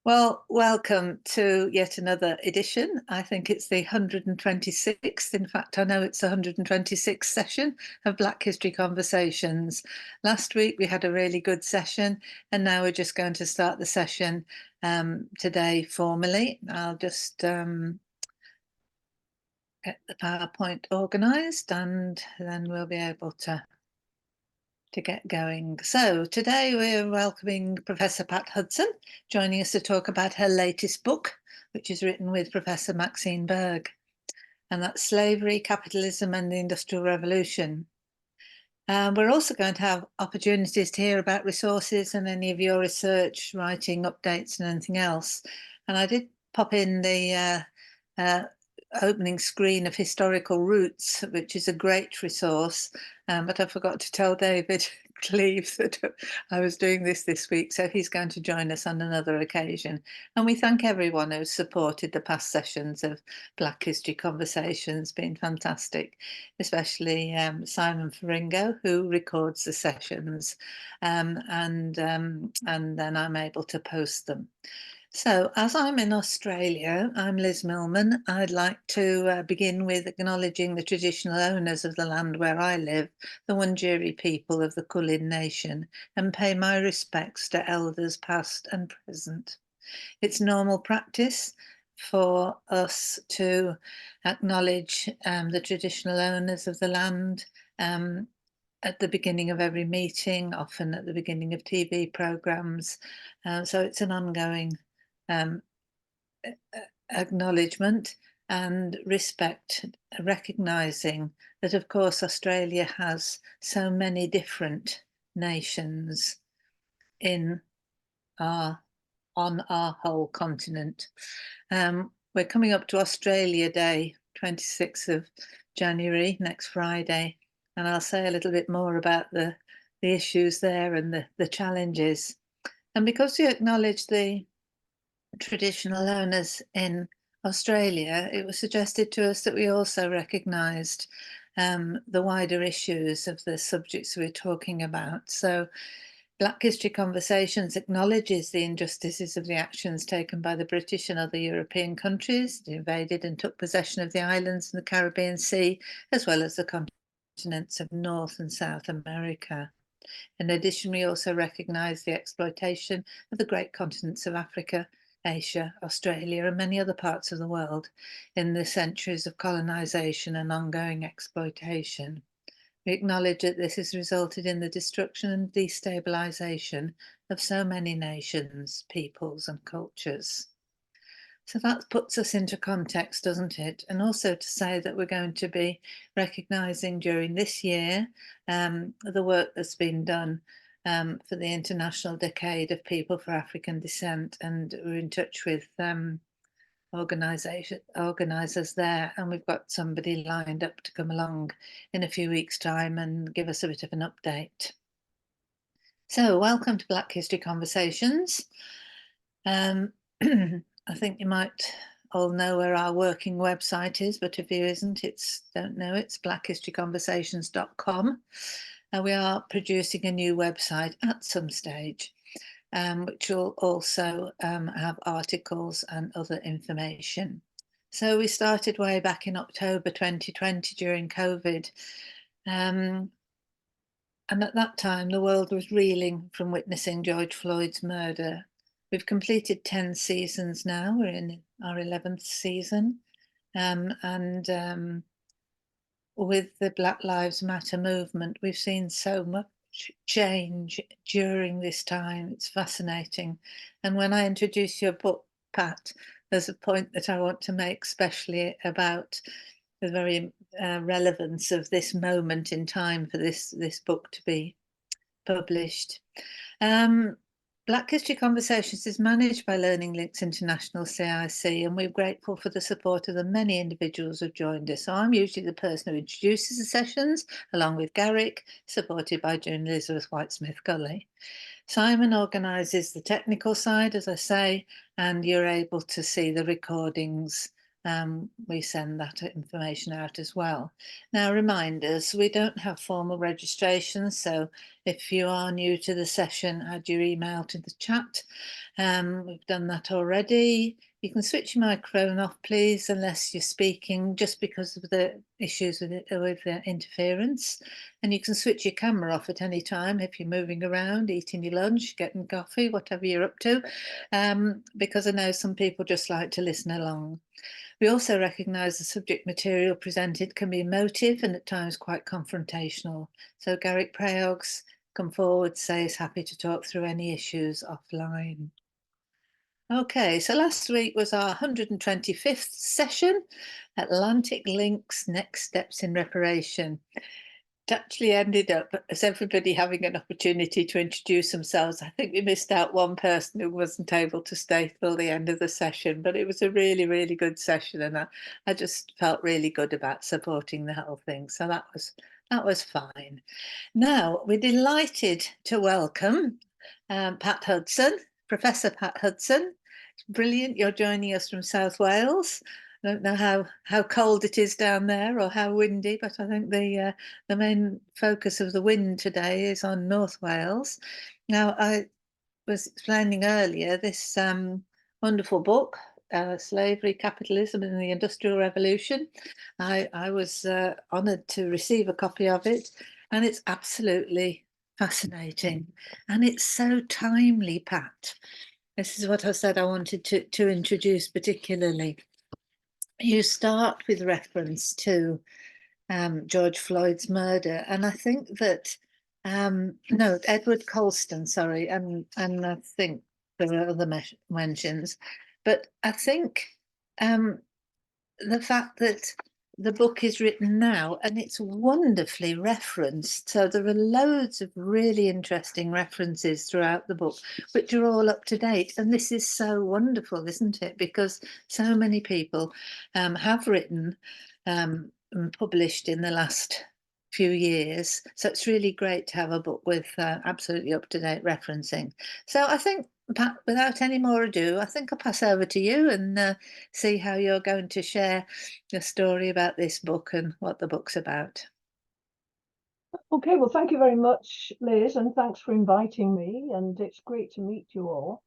Well, welcome to yet another edition. I think it's the 126th. In fact, I know it's the 126th session of Black History Conversations. Last week we had a really good session, and now we're just going to start the session today formally. I'll just get the PowerPoint organised, and then we'll be able to get going. So today we're welcoming Professor Pat Hudson, joining us to talk about her latest book, which is written with Professor Maxine Berg, and that's Slavery, Capitalism and the Industrial Revolution. We're also going to have opportunities to hear about resources and any of your research, writing, updates and anything else. And I did pop in the opening screen of Historical Roots, which is a great resource, but I forgot to tell David Cleave that I was doing this week, so he's going to join us on another occasion. And we thank everyone who's supported the past sessions of Black History Conversations, been fantastic, especially Simon Faringo, who records the sessions, and then I'm able to post them. So, as I'm in Australia, I'm Liz Millman. I'd like to begin with acknowledging the traditional owners of the land where I live, the Wurundjeri people of the Kulin Nation, and pay my respects to elders past and present. It's normal practice for us to acknowledge the traditional owners of the land at the beginning of every meeting, often at the beginning of TV programs. So it's an ongoing acknowledgement and respect, recognizing that, of course, Australia has so many different nations on our whole continent. We're coming up to Australia Day, 26th of January, next Friday, and I'll say a little bit more about the issues there and the challenges. And because we acknowledge the traditional owners in Australia, it was suggested to us that we also recognised the wider issues of the subjects we're talking about. So Black History Conversations acknowledges the injustices of the actions taken by the British and other European countries that invaded and took possession of the islands in the Caribbean Sea, as well as the continents of North and South America. In addition, we also recognise the exploitation of the great continents of Africa, Asia, Australia and many other parts of the world in the centuries of colonisation and ongoing exploitation. We acknowledge that this has resulted in the destruction and destabilisation of so many nations, peoples and cultures. So that puts us into context, doesn't it? And also to say that we're going to be recognising during this year the work that's been done for the International Decade of People for African Descent, and we're in touch with organisers there, and we've got somebody lined up to come along in a few weeks' time and give us a bit of an update. So, welcome to Black History Conversations. I think you might all know where our working website is, but if you don't know, it's blackhistoryconversations.com. And we are producing a new website at some stage, which will also have articles and other information. So we started way back in October 2020 during COVID. And at that time, the world was reeling from witnessing George Floyd's murder. We've completed 10 seasons now. We're in our 11th season. With the Black Lives Matter movement, we've seen so much change during this time. It's fascinating. And when I introduce your book, Pat, there's a point that I want to make, especially about the very relevance of this moment in time for this book to be published. Black History Conversations is managed by Learning Links International CIC, and we're grateful for the support of the many individuals who've joined us. So I'm usually the person who introduces the sessions, along with Garrick, supported by June Elizabeth White-Smith-Gully. Simon organises the technical side, as I say, and you're able to see the recordings we send that information out as well. Now, reminders, we don't have formal registration, so if you are new to the session, add your email to the chat. We've done that already. You can switch your microphone off, please, unless you're speaking, just because of the issues with interference. And you can switch your camera off at any time if you're moving around, eating your lunch, getting coffee, whatever you're up to, because I know some people just like to listen along. We also recognise the subject material presented can be emotive and at times quite confrontational. So Garrick Preogs, come forward, say he's happy to talk through any issues offline. Okay, so last week was our 125th session, Atlantic Links, Next Steps in Reparation. It actually ended up as everybody having an opportunity to introduce themselves. I think we missed out one person who wasn't able to stay till the end of the session, but it was a really, really good session, and I just felt really good about supporting the whole thing. So that was fine. Now we're delighted to welcome Pat Hudson, Professor Pat Hudson. Brilliant, you're joining us from South Wales. I don't know how cold it is down there or how windy, but I think the main focus of the wind today is on North Wales. Now, I was explaining earlier this wonderful book, Slavery, Capitalism and the Industrial Revolution. I was honoured to receive a copy of it, and it's absolutely fascinating, and it's so timely, Pat. This is what I said I wanted to introduce particularly. You start with reference to George Floyd's murder, and I think that no, Edward Colston, sorry, and I think there are other mentions, but I think the fact that the book is written now and it's wonderfully referenced. So there are loads of really interesting references throughout the book, which are all up to date. And this is so wonderful, isn't it? Because so many people have written and published in the last few years. So it's really great to have a book with absolutely up to date referencing. So I think, Pat, without any more ado, I think I'll pass over to you and see how you're going to share your story about this book and what the book's about. Okay, well, thank you very much, Liz, and thanks for inviting me, and it's great to meet you all.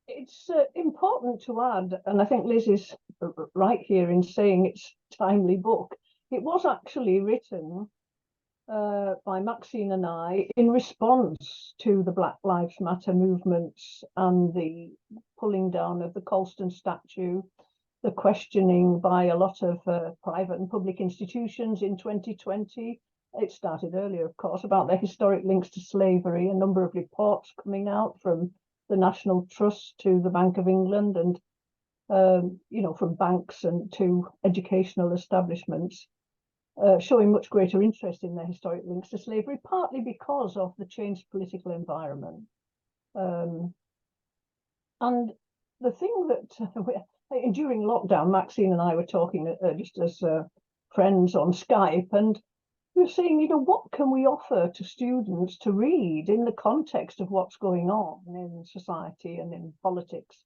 It's important to add, and I think Liz is right here in saying it's a timely book. It was actually written by Maxine and I in response to the Black Lives Matter movements and the pulling down of the Colston statue, the questioning by a lot of private and public institutions in 2020. It started earlier, of course, about the historic links to slavery, a number of reports coming out from the National Trust to the Bank of England and, from banks and to educational establishments, showing much greater interest in their historic links to slavery, partly because of the changed political environment. And the thing that during lockdown, Maxine and I were talking just as friends on Skype, and we were saying, what can we offer to students to read in the context of what's going on in society and in politics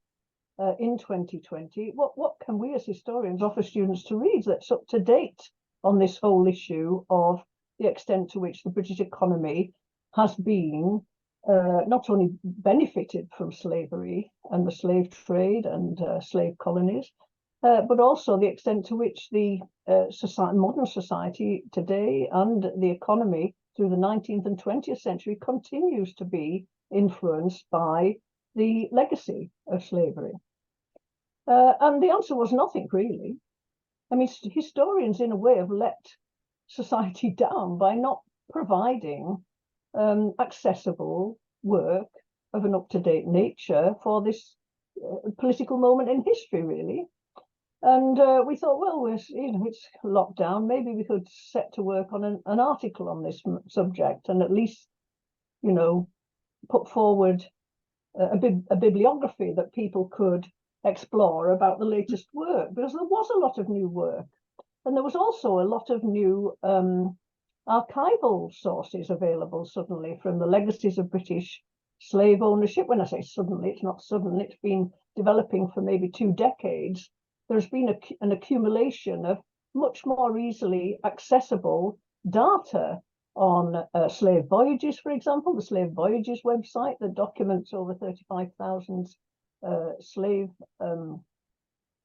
in 2020? What can we as historians offer students to read that's up to date on this whole issue of the extent to which the British economy has been not only benefited from slavery and the slave trade and slave colonies, but also the extent to which the modern society today and the economy through the 19th and 20th century continues to be influenced by the legacy of slavery. And the answer was nothing, really. I mean, historians, in a way, have let society down by not providing accessible work of an up-to-date nature for this political moment in history, really. And we thought, well, it's locked down. Maybe we could set to work on an article on this subject and at least, put forward a bibliography that people could explore about the latest work, because there was a lot of new work. And there was also a lot of new archival sources available suddenly from the legacies of British slave ownership. When I say suddenly, it's not sudden. It's been developing for maybe 2 decades, there's been an accumulation of much more easily accessible data on slave voyages, for example, the Slave Voyages website that documents over 35,000 slave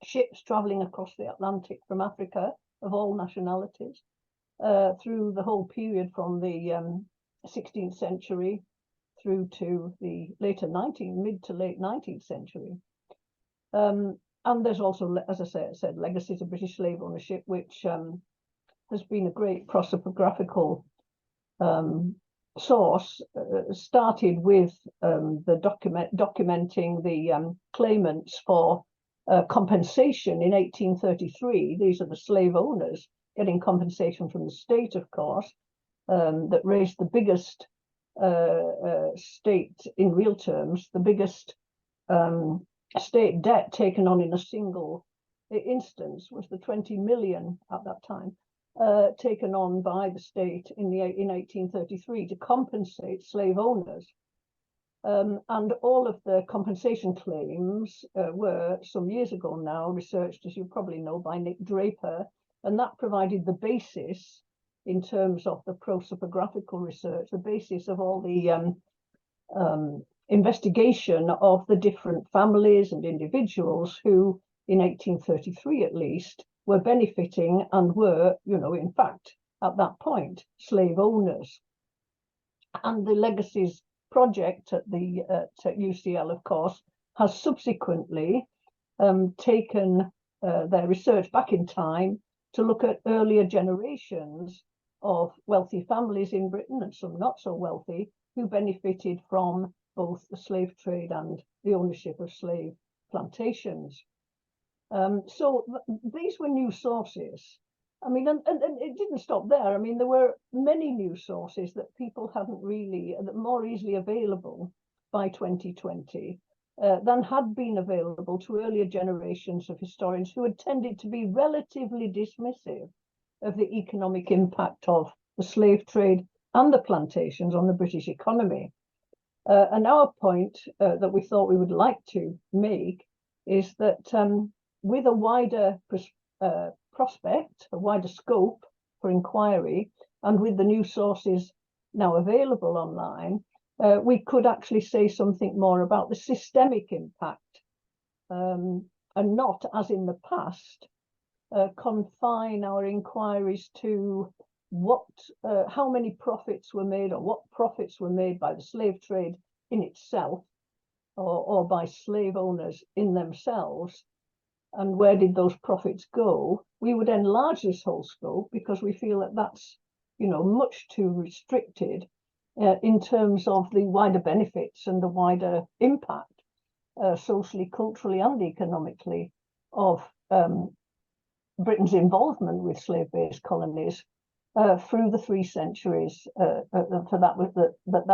ships traveling across the Atlantic from Africa of all nationalities through the whole period from the 16th century through to the mid to late 19th century. And there's also, as I said, legacies of British slave ownership, which has been a great prosopographical source, started with the documenting the claimants for compensation in 1833. These are the slave owners getting compensation from the state, of course, that raised the biggest state in real terms, the biggest state debt taken on in a single instance was the 20 million at that time, taken on by the state in 1833 to compensate slave owners. And all of the compensation claims were, some years ago now, researched, as you probably know, by Nick Draper, and that provided the basis in terms of the prosopographical research, the basis of all the investigation of the different families and individuals who, in 1833 at least, were benefiting and were, in fact, at that point, slave owners. And the Legacies project at UCL, of course, has subsequently taken their research back in time to look at earlier generations of wealthy families in Britain, and some not so wealthy, who benefited from both the slave trade and the ownership of slave plantations. So these were new sources. I mean, and it didn't stop there. I mean, there were many new sources that people hadn't really, that more easily available by 2020 than had been available to earlier generations of historians who had tended to be relatively dismissive of the economic impact of the slave trade and the plantations on the British economy. And our point that we thought we would like to make is that with a wider prospect, a wider scope for inquiry, and with the new sources now available online, we could actually say something more about the systemic impact, and not, as in the past, confine our inquiries to how many profits were made, or what profits were made by the slave trade in itself, or by slave owners in themselves, and where did those profits go. We would enlarge this whole scope because we feel that that's, much too restricted in terms of the wider benefits and the wider impact, socially, culturally, and economically, of Britain's involvement with slave-based colonies through the 3 centuries. For that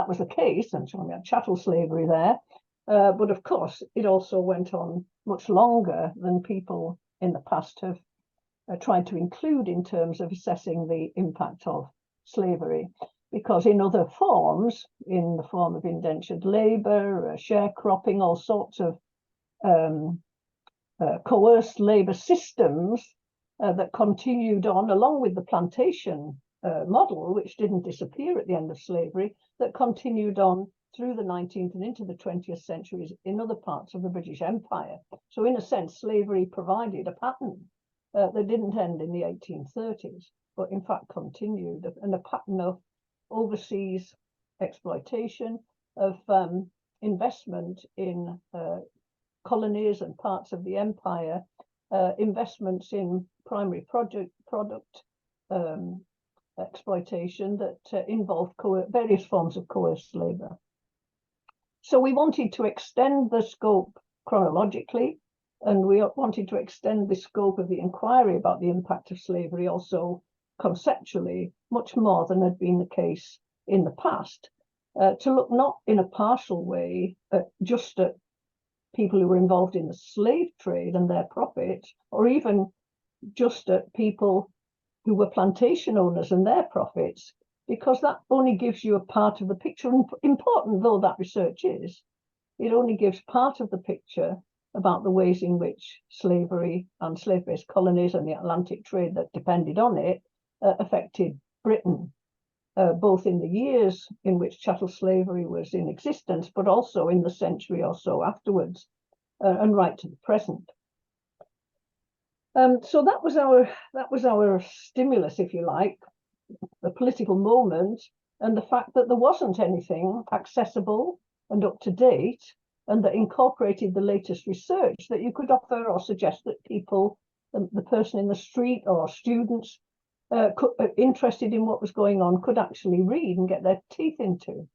was the case, and so we had chattel slavery there. But of course, it also went on much longer than people in the past have tried to include in terms of assessing the impact of slavery, because in other forms, in the form of indentured labor, sharecropping, all sorts of coerced labor systems that continued on, along with the plantation model, which didn't disappear at the end of slavery, that continued on through the 19th and into the 20th centuries in other parts of the British Empire. So in a sense, slavery provided a pattern that didn't end in the 1830s, but in fact continued, and a pattern of overseas exploitation, of investment in colonies and parts of the empire, investments in primary product exploitation that involved various forms of coerced labor. So we wanted to extend the scope chronologically, and we wanted to extend the scope of the inquiry about the impact of slavery also conceptually, much more than had been the case in the past, to look not in a partial way just at people who were involved in the slave trade and their profits, or even just at people who were plantation owners and their profits, because that only gives you a part of the picture. And important though that research is, it only gives part of the picture about the ways in which slavery and slave-based colonies and the Atlantic trade that depended on it affected Britain, both in the years in which chattel slavery was in existence, but also in the century or so afterwards, and right to the present. So that was our stimulus, if you like, the political moment, and the fact that there wasn't anything accessible and up to date, and that incorporated the latest research that you could offer or suggest that people, the person in the street or students interested in what was going on, could actually read and get their teeth into.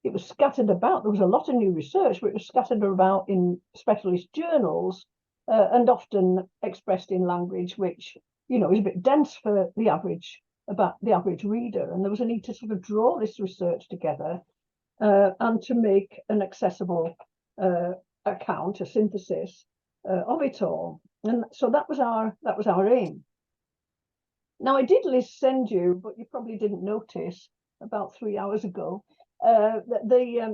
It was scattered about. There was a lot of new research, but it was scattered about in specialist journals and often expressed in language which, you know, is a bit dense for the average reader. And there was a need to sort of draw this research together and to make an accessible account, a synthesis of it all. And so that was our aim. Now, I did send you, but you probably didn't notice, about 3 hours ago,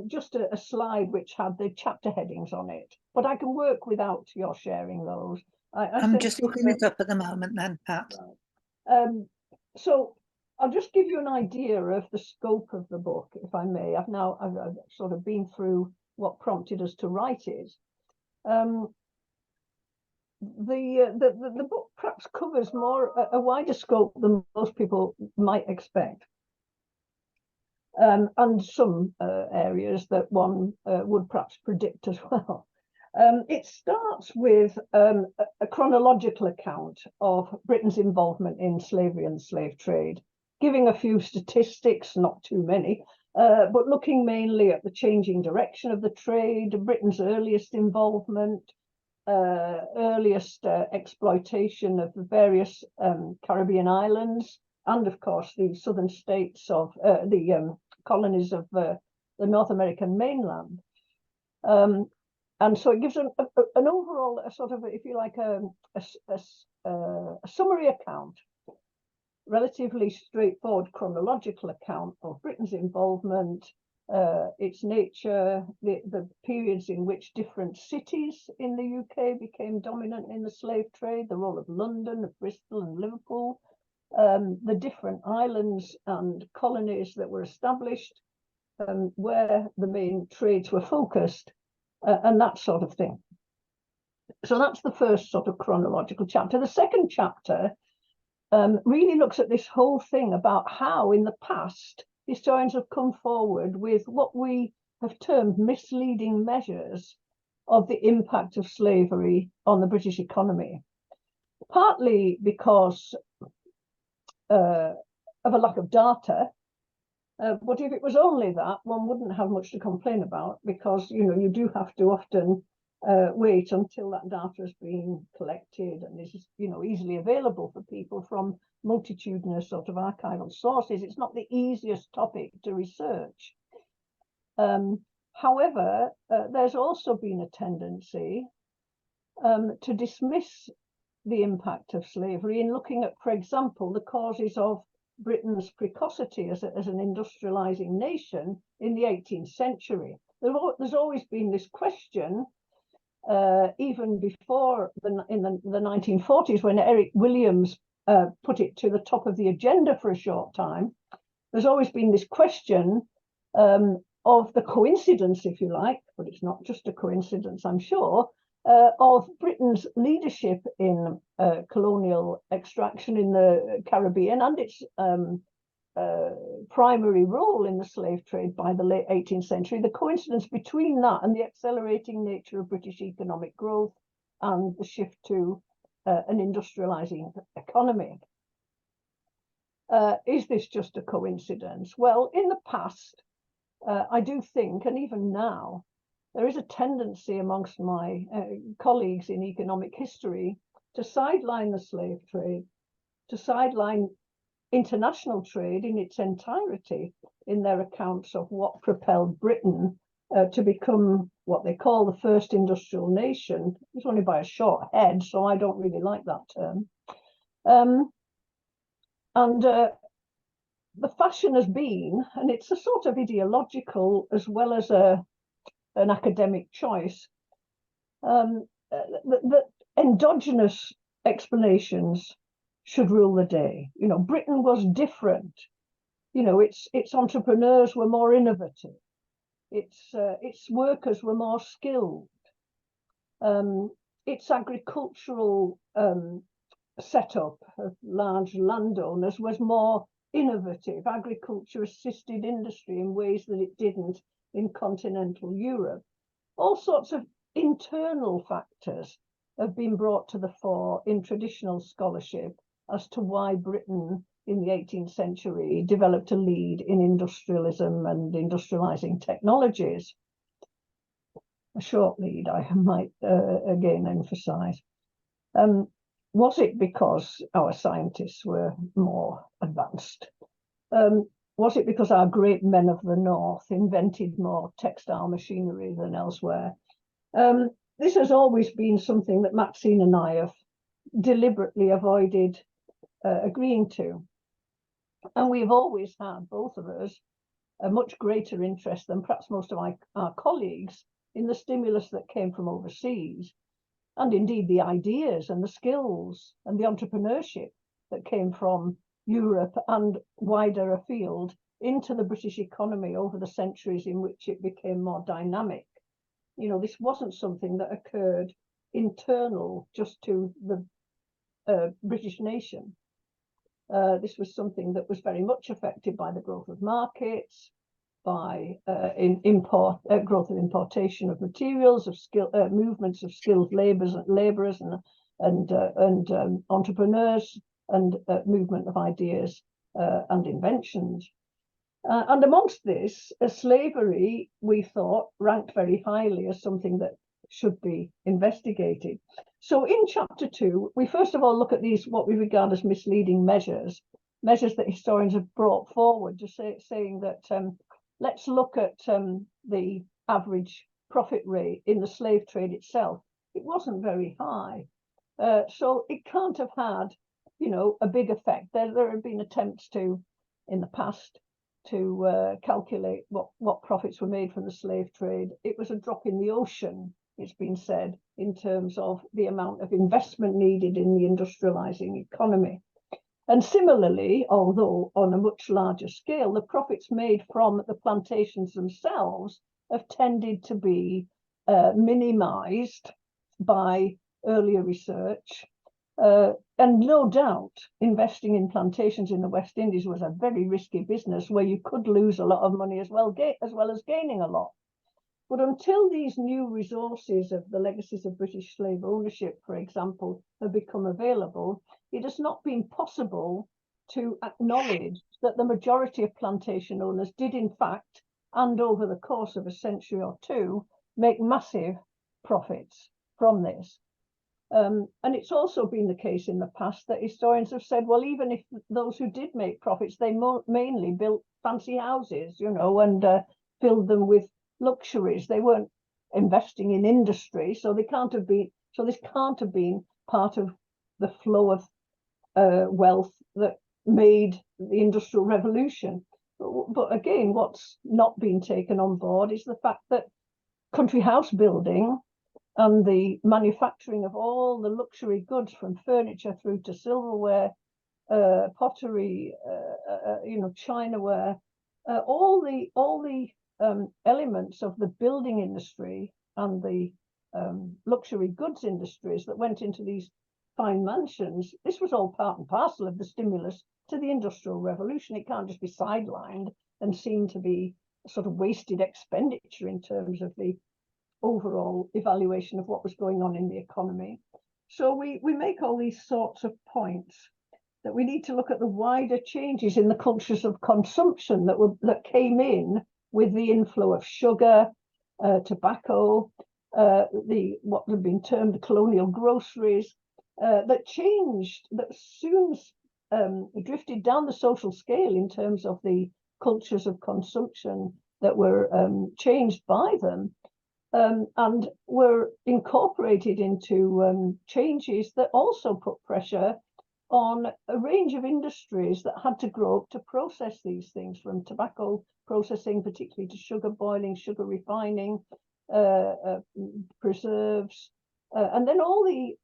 just a slide which had the chapter headings on it. But I can work without your sharing those. I'm just looking it up at the moment then, Pat. Right. So I'll just give you an idea of the scope of the book, if I may. I've sort of been through what prompted us to write it. The book perhaps covers a wider scope than most people might expect, and some areas that one would perhaps predict as well. It starts with a chronological account of Britain's involvement in slavery and the slave trade, giving a few statistics, not too many, but looking mainly at the changing direction of the trade, Britain's earliest involvement, earliest exploitation of the various Caribbean islands, and of course the southern states of the colonies of the North American mainland. And so it gives an overall, a sort of, if you like, a summary account, relatively straightforward chronological account of Britain's involvement, its nature, the periods in which different cities in the UK became dominant in the slave trade, the role of London, of Bristol and Liverpool, the different islands and colonies that were established, where the main trades were focused, and that sort of thing. So that's the first sort of chronological chapter. The second chapter really looks at this whole thing about how in the past historians have come forward with what we have termed misleading measures of the impact of slavery on the British economy, partly because of a lack of data. But if it was only that, one wouldn't have much to complain about, because you do have to often wait until that data has been collected and is easily available for people from multitudinous sort of archival sources. It's not the easiest topic to research. However, there's also been a tendency to dismiss the impact of slavery in looking at, for example, the causes of Britain's precocity as an industrializing nation in the 18th century. There's always been this question, even before in the 1940s, when Eric Williams put it to the top of the agenda for a short time. There's always been this question of the coincidence, if you like, but it's not just a coincidence, I'm sure, of Britain's leadership in colonial extraction in the Caribbean and its primary role in the slave trade by the late 18th century, the coincidence between that and the accelerating nature of British economic growth and the shift to an industrializing economy. Is this just a coincidence? Well, in the past, I do think, and even now, there is a tendency amongst my colleagues in economic history to sideline the slave trade, to sideline international trade in its entirety in their accounts of what propelled Britain to become what they call the first industrial nation. It's only by a short head, so I don't really like that term. The fashion has been, and it's a sort of ideological as well as an academic choice, that endogenous explanations should rule the day. You know, Britain was different. You know, its entrepreneurs were more innovative. Its workers were more skilled. Its agricultural setup of large landowners was more innovative. Agriculture assisted industry in ways that it didn't in continental Europe. All sorts of internal factors have been brought to the fore in traditional scholarship as to why Britain in the 18th century developed a lead in industrialism and industrializing technologies. A short lead, I might again emphasize. Was it because our scientists were more advanced? Was it because our great men of the North invented more textile machinery than elsewhere? This has always been something that Maxine and I have deliberately avoided agreeing to. And we've always had, both of us, a much greater interest than perhaps most of our colleagues in the stimulus that came from overseas, and indeed the ideas and the skills and the entrepreneurship that came from Europe and wider afield into the British economy over the centuries in which it became more dynamic. You know, this wasn't something that occurred internal just to the British nation. This was something that was very much affected by the growth of markets, by growth of importation of materials, of movements of skilled laborers and entrepreneurs, and movement of ideas and inventions. And amongst this, slavery, we thought, ranked very highly as something that should be investigated. So in chapter 2, we first of all look at these, what we regard as misleading measures that historians have brought forward, just saying that let's look at the average profit rate in the slave trade itself. It wasn't very high. So it can't have had, you know, a big effect. There have been attempts to, in the past, to calculate what profits were made from the slave trade. It was a drop in the ocean, it's been said, in terms of the amount of investment needed in the industrializing economy. And similarly, although on a much larger scale, the profits made from the plantations themselves have tended to be minimized by earlier research. And no doubt, investing in plantations in the West Indies was a very risky business where you could lose a lot of money as well as gaining a lot. But until these new resources of the legacies of British slave ownership, for example, have become available, it has not been possible to acknowledge that the majority of plantation owners did in fact, and over the course of a century or two, make massive profits from this. And it's also been the case in the past that historians have said, well, even if those who did make profits, they mainly built fancy houses, you know, and filled them with luxuries. They weren't investing in industry, so this can't have been part of the flow of wealth that made the Industrial Revolution. But again, what's not been taken on board is the fact that country house building and the manufacturing of all the luxury goods, from furniture through to silverware, pottery, you know, chinaware, all the elements of the building industry and the luxury goods industries that went into these fine mansions, this was all part and parcel of the stimulus to the Industrial Revolution. It can't just be sidelined and seem to be a sort of wasted expenditure in terms of the overall evaluation of what was going on in the economy. So we make all these sorts of points that we need to look at the wider changes in the cultures of consumption that came in with the inflow of sugar, tobacco, what have been termed colonial groceries, that changed, that soon drifted down the social scale in terms of the cultures of consumption that were changed by them. And were incorporated into changes that also put pressure on a range of industries that had to grow up to process these things, from tobacco processing, particularly to sugar boiling, sugar refining, preserves, and then all the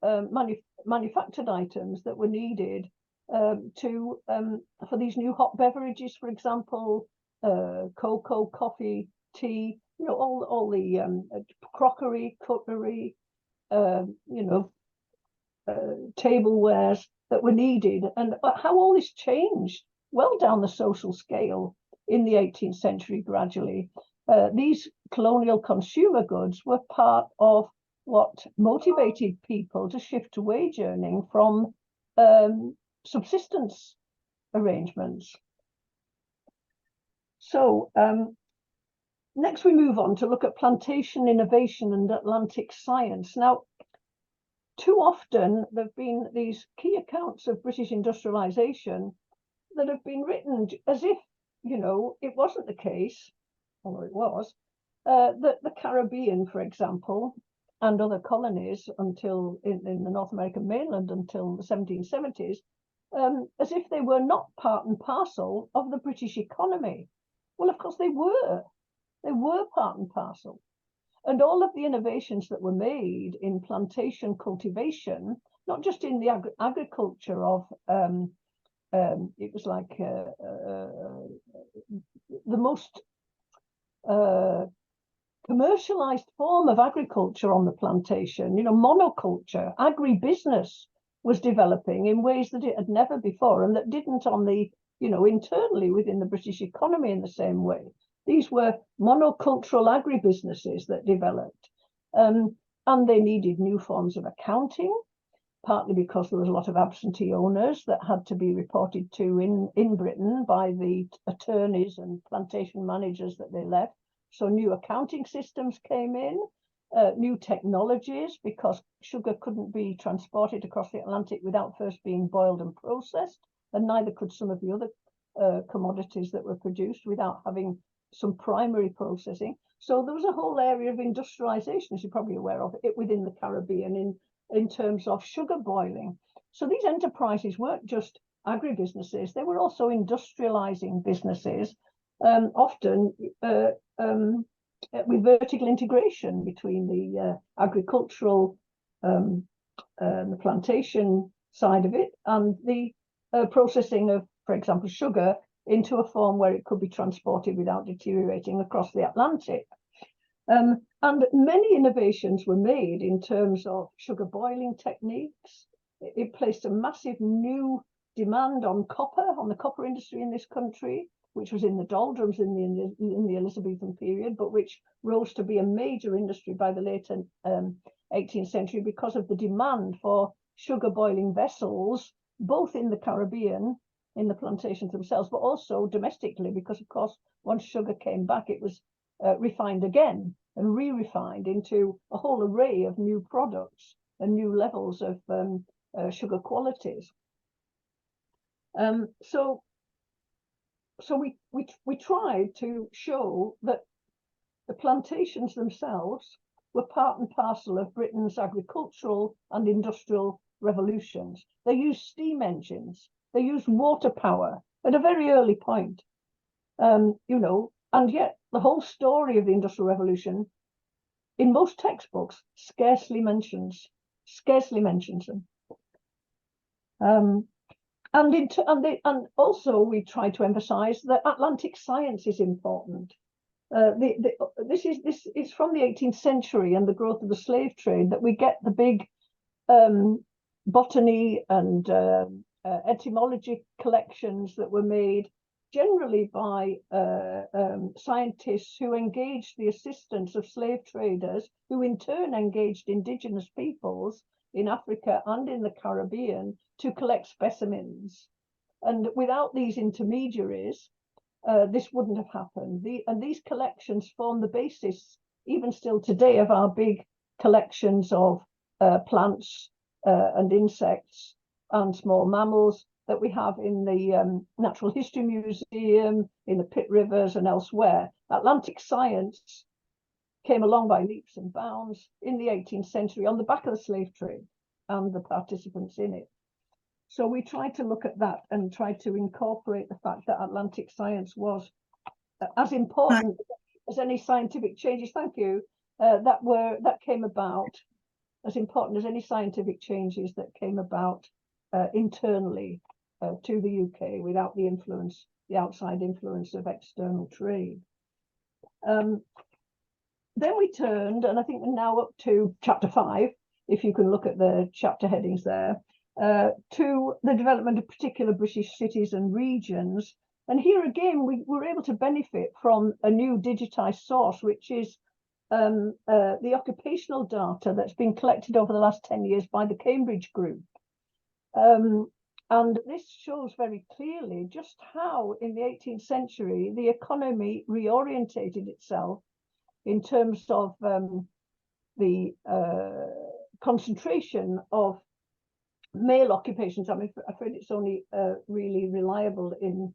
manufactured items that were needed for these new hot beverages, for example, cocoa, coffee, tea, all the crockery, cutlery, tablewares that were needed, and how all this changed well down the social scale in the 18th century gradually. These colonial consumer goods were part of what motivated people to shift to wage earning from subsistence arrangements. So next we move on to look at plantation innovation and Atlantic science. Now, too often there have been these key accounts of British industrialization that have been written as if, it wasn't the case, although it was, that the Caribbean, for example, and other colonies until in the North American mainland until the 1770s, as if they were not part and parcel of the British economy. Well, of course they were. They were part and parcel. And all of the innovations that were made in plantation cultivation, not just in the agriculture of, it was like the most commercialized form of agriculture on the plantation, monoculture, agribusiness was developing in ways that it had never before, and that didn't on the, internally within the British economy in the same way. These were monocultural agribusinesses that developed, and they needed new forms of accounting, partly because there was a lot of absentee owners that had to be reported to in Britain by the attorneys and plantation managers that they left. So new accounting systems came in, new technologies, because sugar couldn't be transported across the Atlantic without first being boiled and processed, and neither could some of the other commodities that were produced without having some primary processing. So there was a whole area of industrialization, as you're probably aware of, it within the Caribbean in terms of sugar boiling. So these enterprises weren't just agribusinesses, they were also industrializing businesses, often with vertical integration between the agricultural, the plantation side of it, and the processing of, for example, sugar into a form where it could be transported without deteriorating across the Atlantic. And many innovations were made in terms of sugar boiling techniques. It placed a massive new demand on copper, on the copper industry in this country, which was in the doldrums in the Elizabethan period, but which rose to be a major industry by the late 18th century because of the demand for sugar boiling vessels, both in the Caribbean, in the plantations themselves, but also domestically, because of course, once sugar came back, it was refined again and re-refined into a whole array of new products and new levels of sugar qualities. So we tried to show that the plantations themselves were part and parcel of Britain's agricultural and industrial revolutions. They used steam engines, they used water power at a very early point, and yet the whole story of the Industrial Revolution in most textbooks scarcely mentions them. And also we try to emphasize that Atlantic science is important. This is from the 18th century and the growth of the slave trade that we get the big botany and etymology collections that were made generally by scientists who engaged the assistance of slave traders, who in turn engaged indigenous peoples in Africa and in the Caribbean to collect specimens. And without these intermediaries, this wouldn't have happened. And these collections form the basis, even still today, of our big collections of plants and insects and small mammals that we have in the Natural History Museum, in the Pitt Rivers and elsewhere. Atlantic science came along by leaps and bounds in the 18th century on the back of the slave trade and the participants in it. So we tried to look at that and try to incorporate the fact that Atlantic science was as important as any scientific changes, thank you, that came about, as important as any scientific changes that came about internally to the UK without the outside influence of external trade. Then we turned, and I think we're now up to chapter 5, if you can look at the chapter headings there, to the development of particular British cities and regions. And here again, we were able to benefit from a new digitized source, which is the occupational data that's been collected over the last 10 years by the Cambridge Group. And this shows very clearly just how, in the 18th century, the economy reorientated itself in terms of the concentration of male occupations. I'm afraid it's only really reliable in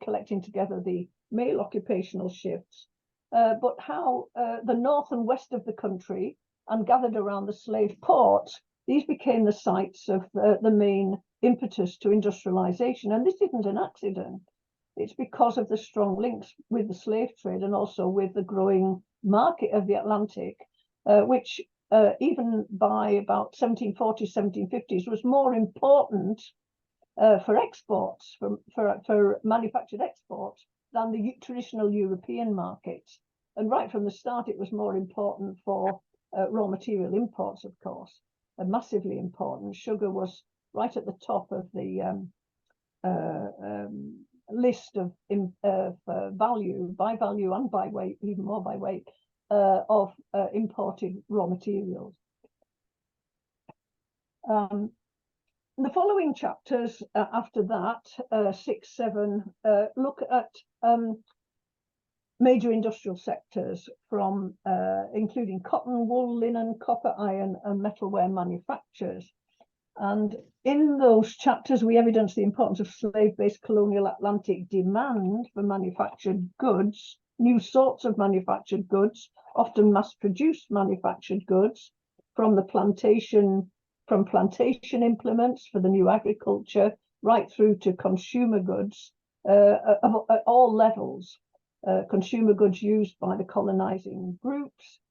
collecting together the male occupational shifts, but how the north and west of the country, and gathered around the slave ports, these became the sites of the main impetus to industrialization. And this isn't an accident. It's because of the strong links with the slave trade and also with the growing market of the Atlantic, which even by about 1740s, 1750s was more important for exports, for manufactured exports, than the traditional European markets. And right from the start, it was more important for raw material imports, of course, and massively important. Sugar was right at the top of the list of value, by value and by weight, even more by weight, of imported raw materials. The following chapters after that, 6, 7, look at major industrial sectors from including cotton, wool, linen, copper, iron, and metalware manufactures. And in those chapters, we evidence the importance of slave-based colonial Atlantic demand for manufactured goods, new sorts of manufactured goods, often mass-produced manufactured goods, from plantation implements for the new agriculture, right through to consumer goods at all levels. Consumer goods used by the colonizing groups,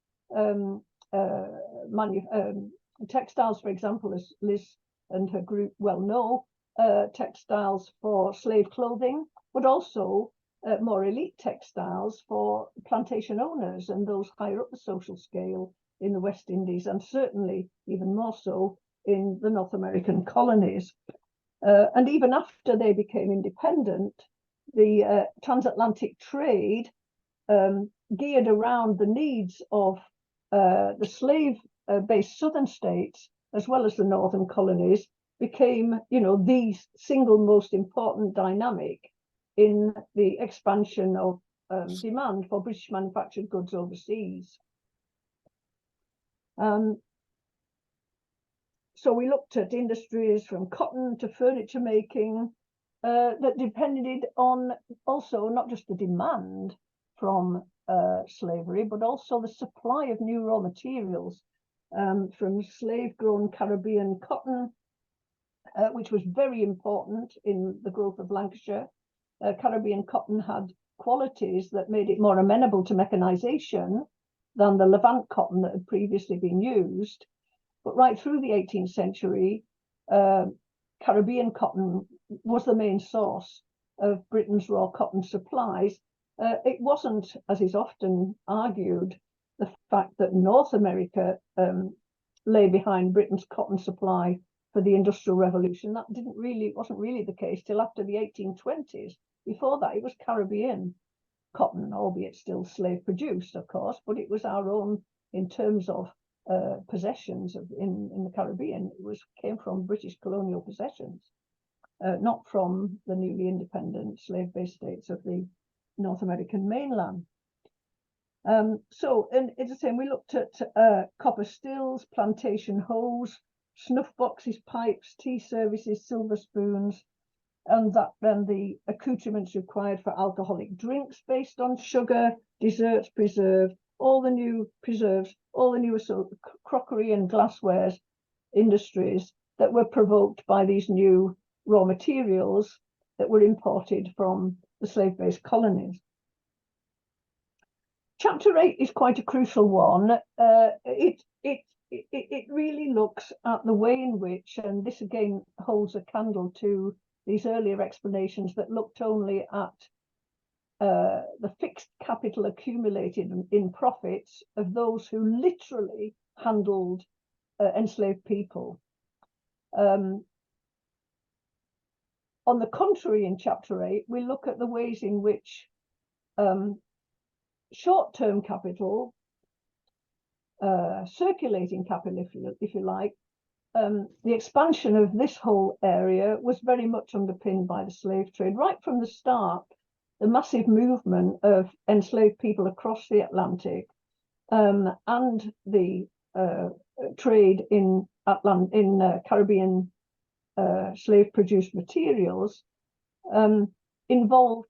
textiles, for example, as Liz and her group well know, textiles for slave clothing, but also more elite textiles for plantation owners and those higher up the social scale in the West Indies, and certainly even more so in the North American colonies. And even after they became independent, the transatlantic trade geared around the needs of the slave-based southern states, as well as the northern colonies, became, the single most important dynamic in the expansion of demand for British manufactured goods overseas. So we looked at industries from cotton to furniture making that depended on also not just the demand from slavery, but also the supply of new raw materials from slave-grown Caribbean cotton, which was very important in the growth of Lancashire. Caribbean cotton had qualities that made it more amenable to mechanization than the Levant cotton that had previously been used. But right through the 18th century, Caribbean cotton was the main source of Britain's raw cotton supplies. It wasn't, as is often argued, the fact that North America lay behind Britain's cotton supply for the Industrial Revolution. That wasn't really the case till after the 1820s. Before that, it was Caribbean cotton, albeit still slave produced, of course, but it was our own in terms of possessions in the Caribbean. It came from British colonial possessions, not from the newly independent slave-based states of the North American mainland. So, and as I say, we looked at copper stills, plantation hoes, snuff boxes, pipes, tea services, silver spoons, and then the accoutrements required for alcoholic drinks based on sugar, desserts, preserve, all the new preserves, all the new crockery and glassware industries that were provoked by these new raw materials that were imported from the slave-based colonies. Chapter 8 is quite a crucial one. It really looks at the way in which, and this again holds a candle to these earlier explanations that looked only at the fixed capital accumulated in profits of those who literally handled enslaved people. On the contrary, in Chapter 8, we look at the ways in which short-term capital, circulating capital, if you like, the expansion of this whole area was very much underpinned by the slave trade. Right from the start, the massive movement of enslaved people across the Atlantic and the trade in Caribbean slave-produced materials involved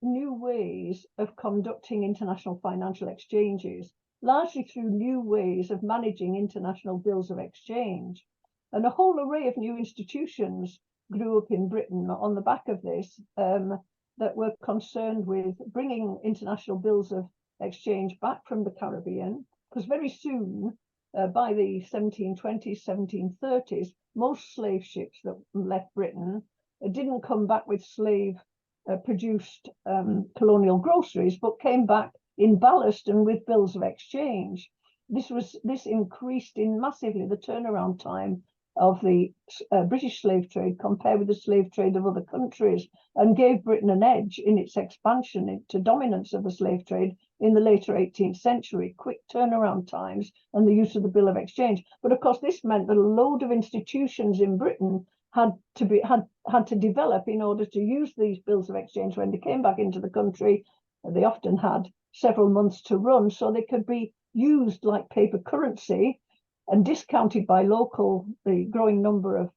new ways of conducting international financial exchanges, largely through new ways of managing international bills of exchange. And a whole array of new institutions grew up in Britain on the back of this that were concerned with bringing international bills of exchange back from the Caribbean, because very soon, by the 1720s, 1730s, most slave ships that left Britain didn't come back with slave produced colonial groceries, but came back in ballast and with bills of exchange. This increased in massively the turnaround time of the British slave trade compared with the slave trade of other countries, and gave Britain an edge in its expansion into dominance of the slave trade in the later 18th century, quick turnaround times and the use of the bill of exchange. But of course, this meant that a load of institutions in Britain had to develop in order to use these bills of exchange when they came back into the country. They often had several months to run, so they could be used like paper currency and discounted by the growing number of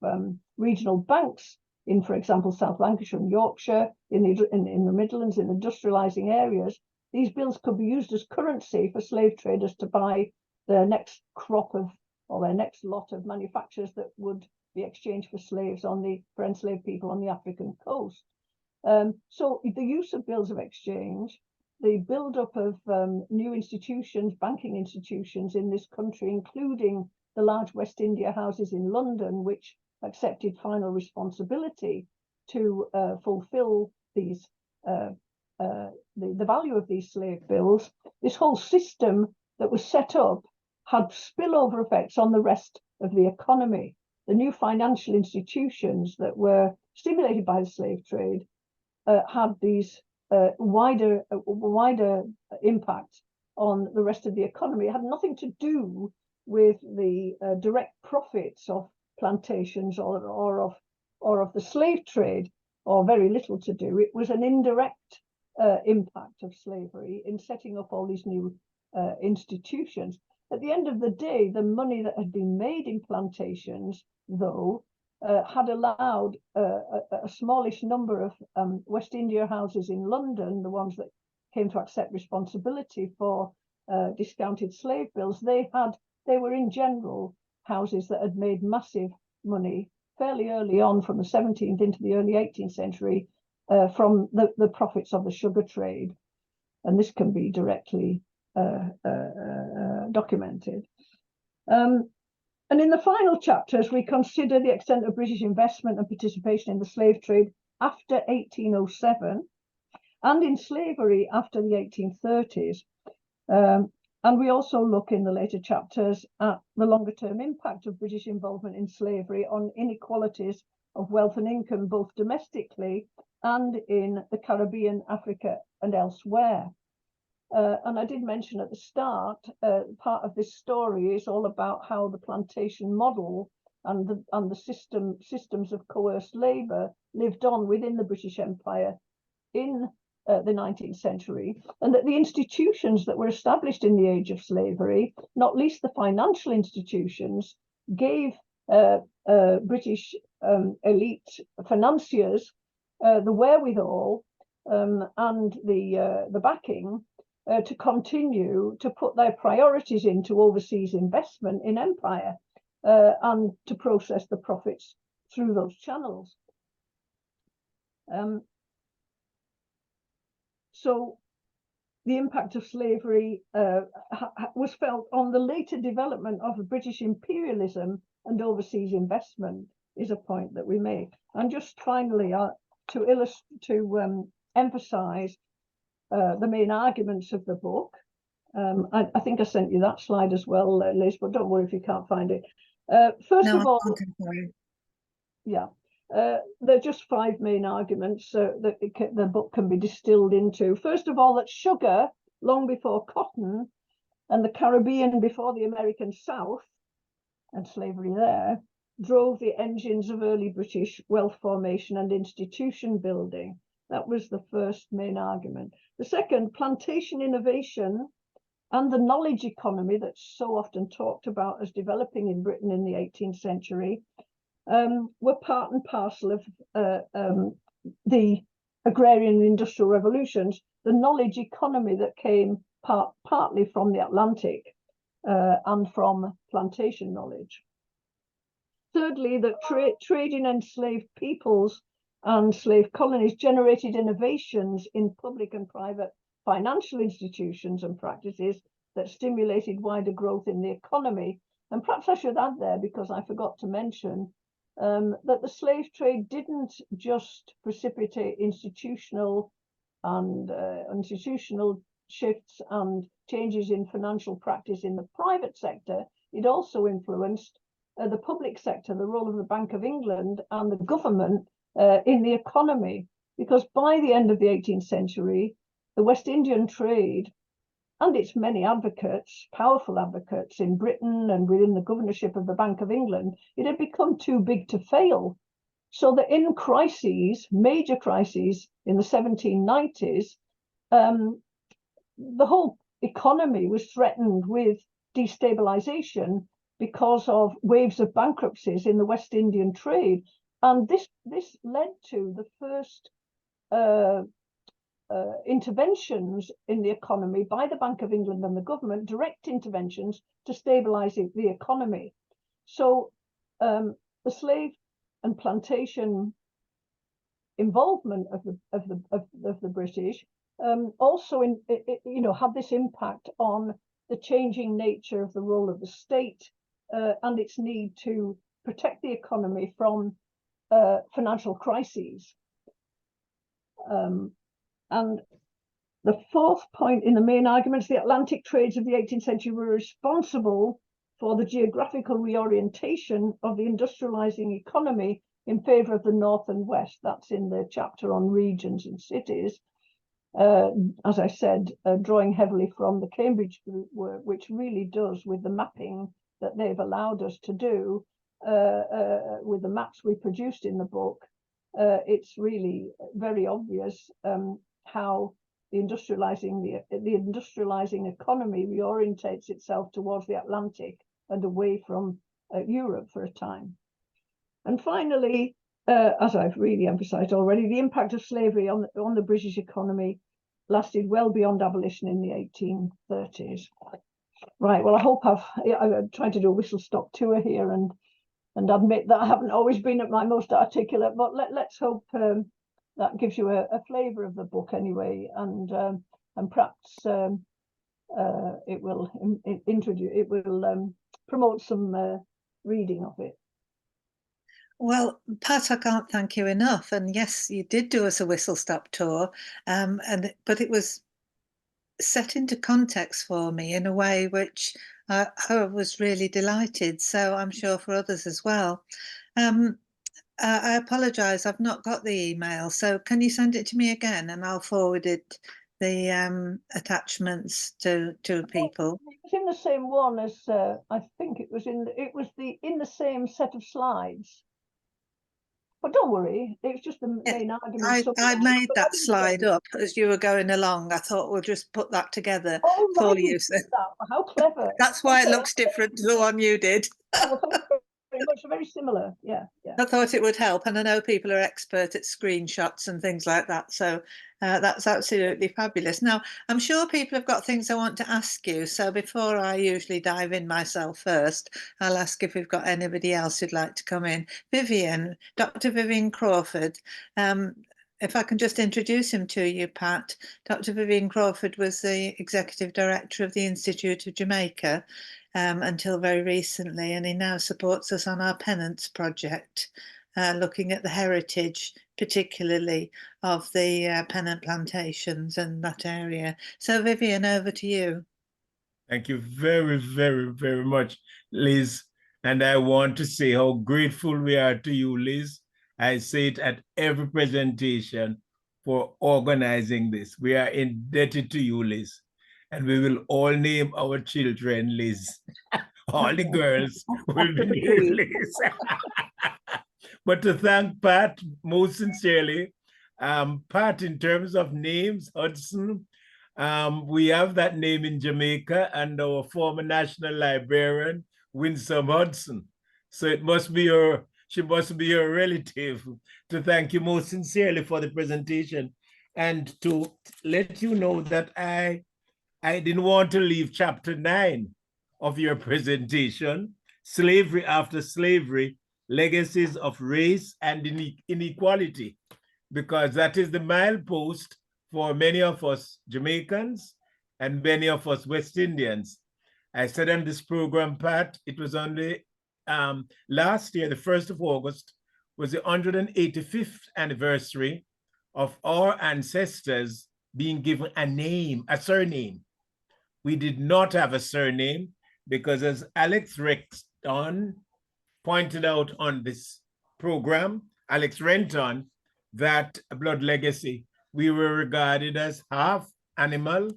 regional banks in, for example, South Lancashire and Yorkshire, in the Midlands, in industrializing areas. These bills could be used as currency for slave traders to buy their next crop of, or their next lot of manufactures that would be exchanged for slaves for enslaved people on the African coast. So the use of bills of exchange, the build-up of new institutions, banking institutions in this country, including the large West India houses in London, which accepted final responsibility to fulfill these the value of these slave bills. This whole system that was set up had spillover effects on the rest of the economy. The new financial institutions that were stimulated by the slave trade had these wider impact on the rest of the economy. It had nothing to do with the direct profits of plantations or of the slave trade, or very little to do. It was an indirect impact of slavery in setting up all these new institutions. At the end of the day, the money that had been made in plantations, though, had allowed a smallish number of West India houses in London, the ones that came to accept responsibility for discounted slave bills. They were in general houses that had made massive money fairly early on, from the 17th into the early 18th century, from the profits of the sugar trade. And this can be directly documented. And in the final chapters, we consider the extent of British investment and participation in the slave trade after 1807 and in slavery after the 1830s. And we also look in the later chapters at the longer-term impact of British involvement in slavery on inequalities of wealth and income, both domestically and in the Caribbean, Africa, and elsewhere. And I did mention at the start, part of this story is all about how the plantation model and the systems of coerced labour lived on within the British Empire in the 19th century, and that the institutions that were established in the age of slavery, not least the financial institutions, gave British elite financiers the wherewithal and the backing to continue to put their priorities into overseas investment in empire and to process the profits through those channels. So the impact of slavery was felt on the later development of British imperialism and overseas investment is a point that we make. And just finally, to emphasize the main arguments of the book. I think I sent you that slide as well, Liz, but don't worry if you can't find it. First of all, yeah, there are just 5 main arguments that the book can be distilled into. First of all, that sugar, long before cotton, and the Caribbean before the American South, and slavery there, drove the engines of early British wealth formation and institution building. That was the first main argument. The second, plantation innovation and the knowledge economy that's so often talked about as developing in Britain in the 18th century, were part and parcel of the agrarian and industrial revolutions, the knowledge economy that came partly from the Atlantic and from plantation knowledge. Thirdly, that trading enslaved peoples and slave colonies generated innovations in public and private financial institutions and practices that stimulated wider growth in the economy. And perhaps I should add there, because I forgot to mention, that the slave trade didn't just precipitate institutional shifts and changes in financial practice in the private sector. It also influenced the public sector, the role of the Bank of England and the government in the economy, because by the end of the 18th century, the West Indian trade and its many advocates, powerful advocates in Britain and within the governorship of the Bank of England, it had become too big to fail. So that in crises, major crises in the 1790s, the whole economy was threatened with destabilization because of waves of bankruptcies in the West Indian trade. And this led to the first interventions in the economy by the Bank of England and the government, direct interventions to stabilize the economy. So the slave and plantation involvement of the British also had this impact on the changing nature of the role of the state and its need to protect the economy from financial crises. And the fourth point in the main arguments, the Atlantic trades of the 18th century were responsible for the geographical reorientation of the industrializing economy in favor of the North and West. That's in the chapter on regions and cities. As I said, drawing heavily from the Cambridge group work, which really does, with the mapping that they've allowed us to do, with the maps we produced in the book, it's really very obvious how the industrializing economy reorientates itself towards the Atlantic and away from Europe for a time. And finally, as I've really emphasized already, the impact of slavery on the British economy lasted well beyond abolition in the 1830s. Right, well, I hope I've tried to do a whistle-stop tour here and admit that I haven't always been at my most articulate, but let's hope that gives you a flavour of the book anyway, and perhaps it will promote some reading of it. Well, Pat, I can't thank you enough. And yes, you did do us a whistle-stop tour, but it was set into context for me in a way which I was really delighted. So I'm sure for others as well. I apologise, I've not got the email. So can you send it to me again, and I'll forward it, the attachments to people. It was in the same one as I think it was in the same set of slides. But don't worry, it's just the main argument. I made that slide up as you were going along. I thought we'll just put that together for you. So how clever. That's why it looks different to the one you did. Oh, well, thank you very much. Very similar. Yeah. I thought it would help. And I know people are expert at screenshots and things like that. So that's absolutely fabulous. Now, I'm sure people have got things I want to ask you. So before I usually dive in myself first, I'll ask if we've got anybody else who'd like to come in. Vivian, Dr. Vivian Crawford, if I can just introduce him to you, Pat, Dr. Vivian Crawford was the Executive Director of the Institute of Jamaica until very recently, and he now supports us on our Penance project, looking at the heritage, particularly of the Pennant plantations and that area. So Vivian, over to you. Thank you very, very, very much, Liz. And I want to say how grateful we are to you, Liz. I say it at every presentation for organizing this. We are indebted to you, Liz. And we will all name our children Liz. All the girls will be named Liz. But to thank Pat most sincerely, Pat, in terms of names, Hudson, we have that name in Jamaica, and our former national librarian, Winsome Hudson. So it must be she must be your relative. To thank you most sincerely for the presentation, and to let you know that I didn't want to leave chapter 9 of your presentation, Slavery After Slavery, Legacies of Race and Inequality, because that is the milepost for many of us Jamaicans and many of us West Indians. I said on this program, Pat, it was only last year, the 1st of August, was the 185th anniversary of our ancestors being given a name, a surname. We did not have a surname because, as Alex Renton pointed out on this program, Alex Renton, that blood legacy, we were regarded as half animal,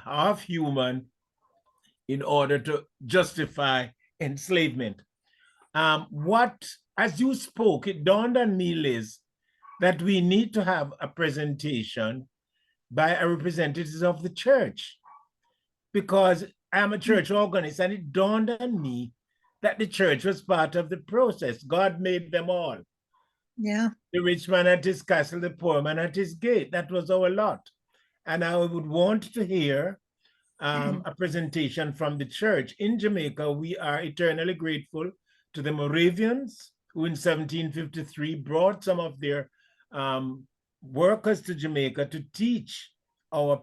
half human in order to justify enslavement. As you spoke, it dawned on me, Liz, that we need to have a presentation by a representative of the church, because I'm a church organist, and it dawned on me that the church was part of the process. God made them all. Yeah. The rich man at his castle, the poor man at his gate. That was our lot. And I would want to hear a presentation from the church. In Jamaica, we are eternally grateful to the Moravians, who in 1753 brought some of their workers to Jamaica to teach our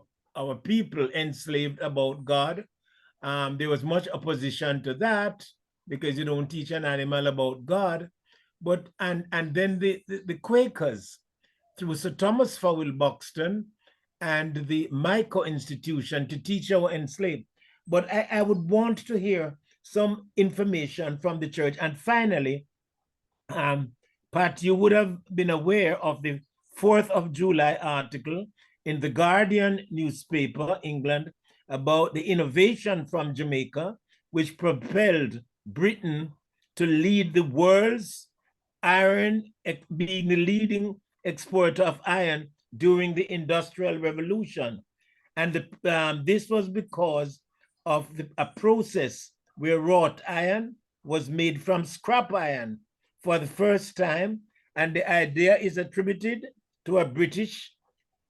people enslaved about God. There was much opposition to that, because you don't teach an animal about God. But and then the Quakers, through Sir Thomas Fowell Buxton and the Micah Institution, to teach our enslaved. But I would want to hear some information from the church. And finally, Pat, you would have been aware of the 4th of July article in the Guardian newspaper, England, about the innovation from Jamaica, which propelled Britain to lead the world's iron, being the leading exporter of iron during the Industrial Revolution. And this was because of a process where wrought iron was made from scrap iron for the first time. And the idea is attributed to a British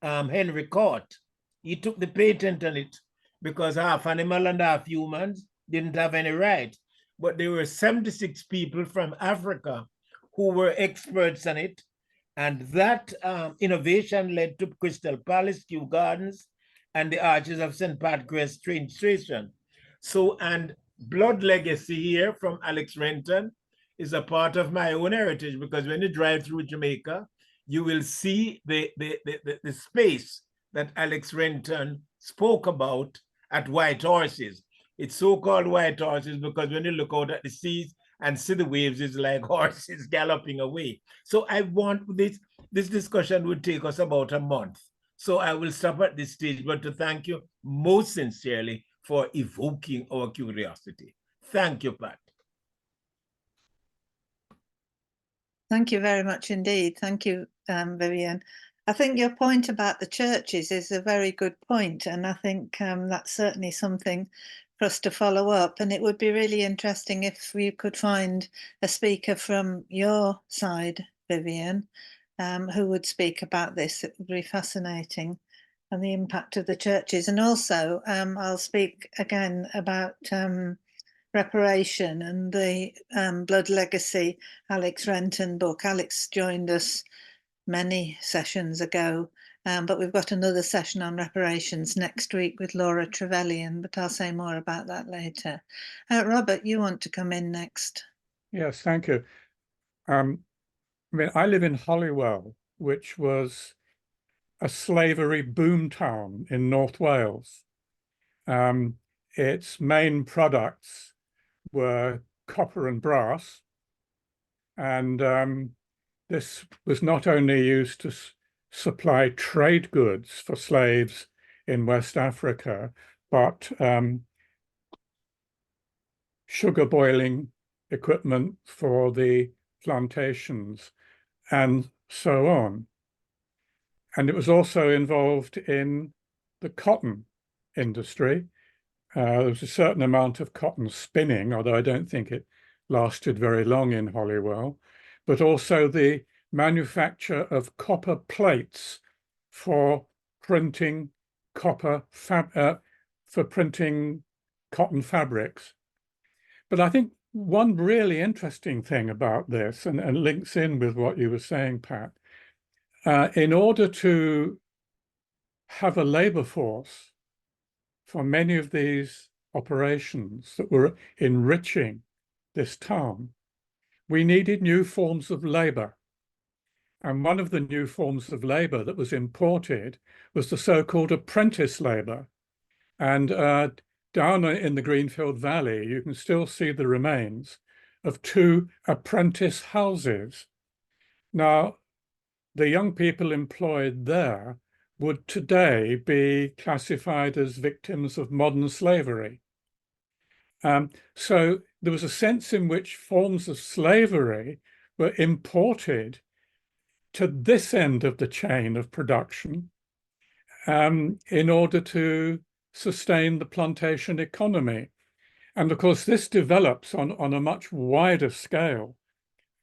Henry Cort. He took the patent on it because half animal and half humans didn't have any right. But there were 76 people from Africa who were experts on it. And that innovation led to Crystal Palace, Kew Gardens, and the Arches of St. Pancras train station. So, and blood legacy here from Alex Renton is a part of my own heritage, because when you drive through Jamaica, you will see the space that Alex Renton spoke about at White Horses. It's so-called White Horses because when you look out at the seas and see the waves, it's like horses galloping away. So I want this discussion would take us about a month. So I will stop at this stage, but to thank you most sincerely for evoking our curiosity. Thank you, Pat. Thank you very much indeed. Thank you, Vivian. I think your point about the churches is a very good point, and I think that's certainly something for us to follow up. And it would be really interesting if we could find a speaker from your side, Vivian, who would speak about this. It would be fascinating, and the impact of the churches. And also, I'll speak again about reparation and the Blood Legacy Alex Renton book. Alex joined us many sessions ago. But we've got another session on reparations next week with Laura Trevelyan, but I'll say more about that later. Robert, you want to come in next? Yes, thank you. I mean, I live in Holywell, which was a slavery boomtown in North Wales. Its main products were copper and brass, and this was not only used to supply trade goods for slaves in West Africa, but sugar boiling equipment for the plantations and so on. And it was also involved in the cotton industry. There was a certain amount of cotton spinning, although I don't think it lasted very long in Holywell, but also the manufacture of copper plates for printing cotton fabrics. But I think one really interesting thing about this, and links in with what you were saying, Pat, in order to have a labor force for many of these operations that were enriching this town, we needed new forms of labor. And one of the new forms of labor that was imported was the so-called apprentice labor. And down in the Greenfield Valley, you can still see the remains of 2 apprentice houses. Now, the young people employed there would today be classified as victims of modern slavery. So there was a sense in which forms of slavery were imported to this end of the chain of production in order to sustain the plantation economy. And of course, this develops on a much wider scale.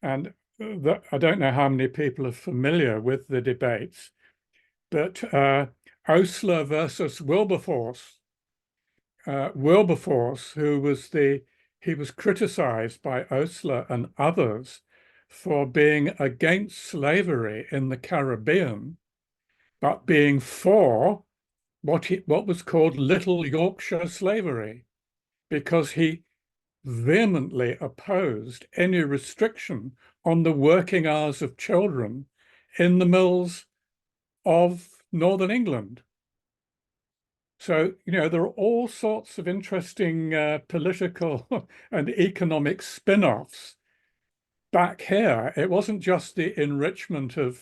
And I don't know how many people are familiar with the debates, but Osler versus Wilberforce. Wilberforce, he was criticized by Osler and others for being against slavery in the Caribbean, but being for what was called Little Yorkshire slavery, because he vehemently opposed any restriction on the working hours of children in the mills of Northern England. So, there are all sorts of interesting political and economic spin-offs back here. It wasn't just the enrichment of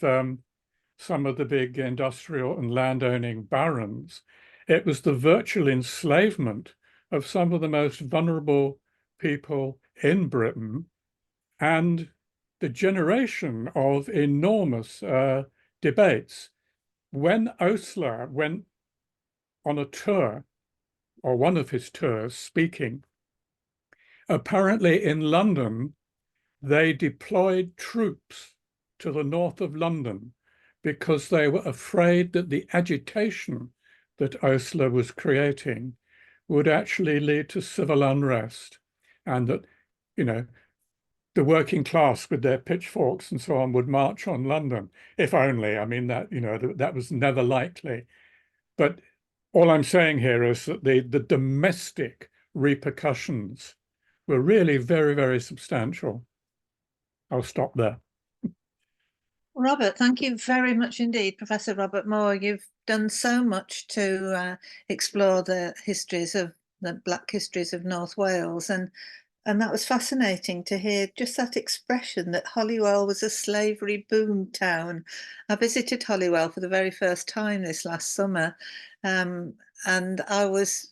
some of the big industrial and landowning barons. It was the virtual enslavement of some of the most vulnerable people in Britain and the generation of enormous debates. When Osler went on a tour, or one of his tours, speaking, apparently in London, they deployed troops to the north of London because they were afraid that the agitation that Osler was creating would actually lead to civil unrest, and that, the working class with their pitchforks and so on would march on London. If only, I mean, that, that was never likely. But all I'm saying here is that the domestic repercussions were really very, very substantial. I'll stop there. Robert, thank you very much indeed, Professor Robert Moore. You've done so much to explore the Black histories of North Wales, and that was fascinating to hear just that expression that Holywell was a slavery boom town. I visited Holywell for the very first time this last summer, and I was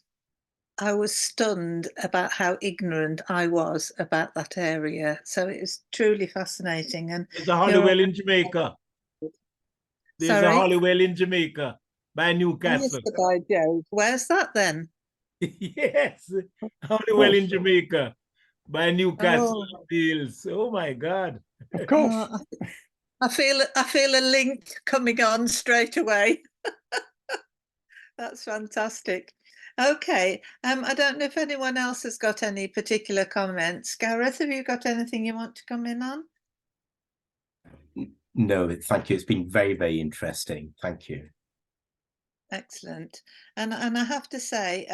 stunned about how ignorant I was about that area. So it was truly fascinating. And there's a Holywell in Jamaica. There's a Holywell in Jamaica by Newcastle. By Joe. Where's that then? Yes, Holywell in Jamaica by Newcastle Fields. Oh my God! Of course. I feel a link coming on straight away. That's fantastic. Okay, I don't know if anyone else has got any particular comments. Gareth, have you got anything you want to come in on? No, thank you. It's been very, very interesting. Thank you. Excellent. And I have to say,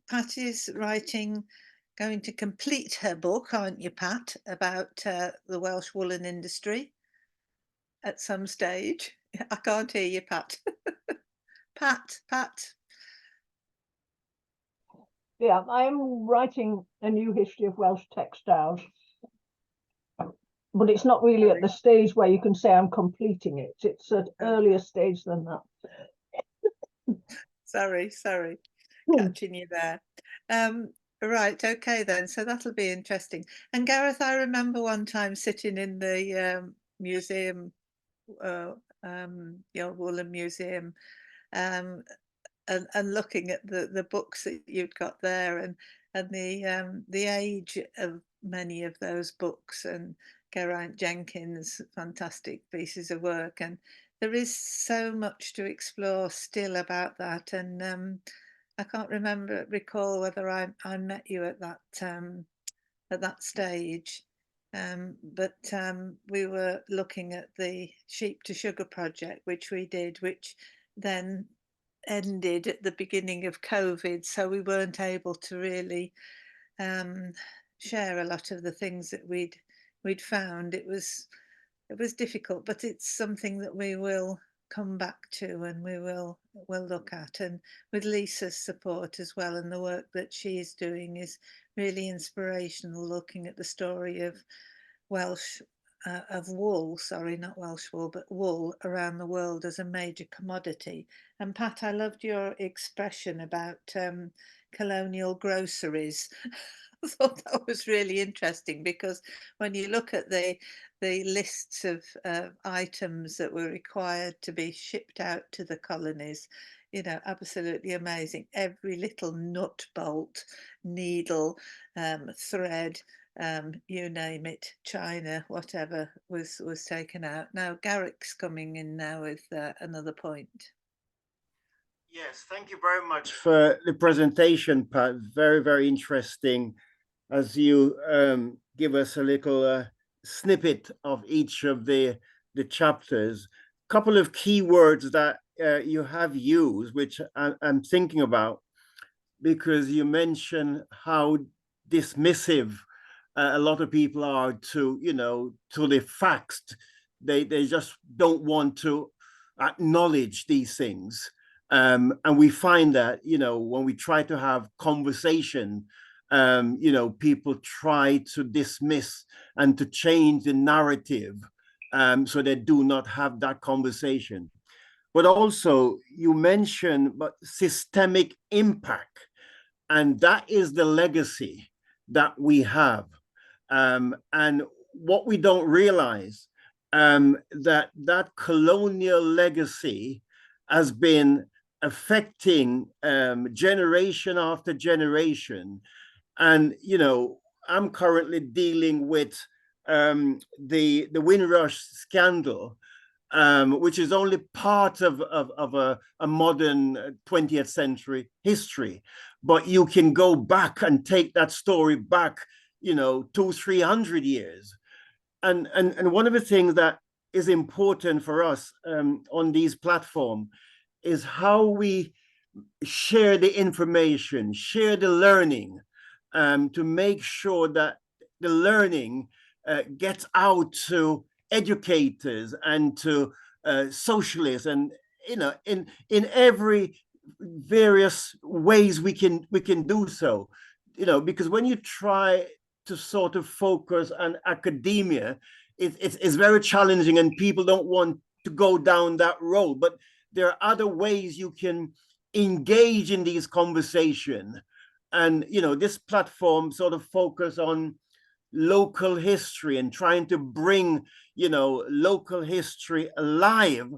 Pat is going to complete her book, aren't you, Pat, about the Welsh woolen industry at some stage. I can't hear you, Pat. Pat. Yeah, I'm writing a new history of Welsh textiles, but it's not really at the stage where you can say I'm completing it. It's at earlier stage than that. Sorry, catching you there. Right, okay then. So that'll be interesting. And Gareth, I remember one time sitting in the museum, your Woolen Museum, and looking at the books that you'd got there, and the age of many of those books, and Geraint Jenkins' fantastic pieces of work, and there is so much to explore still about that. And I can't recall whether I met you at that stage, but we were looking at the Sheep to Sugar project, which we did, which then ended at the beginning of COVID, so we weren't able to really share a lot of the things that we'd found. It was difficult, but it's something that we will come back to, and we'll look at. And with Lisa's support as well, and the work that she's doing is really inspirational, looking at the story of wool, sorry, not Welsh wool, but wool around the world as a major commodity. And Pat, I loved your expression about colonial groceries. I thought that was really interesting, because when you look at the lists of items that were required to be shipped out to the colonies, you know, absolutely amazing. Every little nut, bolt, needle, thread, you name it, China, whatever was taken out. Now Garrick's coming in now with another point. Yes, thank you very much for the presentation, Pat. Very, very interesting, as you give us a little snippet of each of the chapters. Couple of key words that you have used, which I'm thinking about, because you mentioned how dismissive a lot of people are to, you know, to the facts. They just don't want to acknowledge these things. And we find that, you know, when we try to have conversation, you know, people try to dismiss and to change the narrative, so they do not have that conversation. But also you mentioned systemic impact, and that is the legacy that we have. And what we don't realize, that colonial legacy has been affecting generation after generation. And, you know, I'm currently dealing with the Windrush scandal, which is only part of a modern 20th century history. But you can go back and take that story back, you know, 200-300 years. And one of the things that is important for us on these platforms is how we share the information, share the learning, to make sure that the learning gets out to educators and to socialists, and, you know, in every various ways we can do so, you know, because when you try to sort of focus on academia, it's very challenging, and people don't want to go down that road. But there are other ways you can engage in these conversations. And, you know, this platform sort of focus on local history and trying to bring, you know, local history alive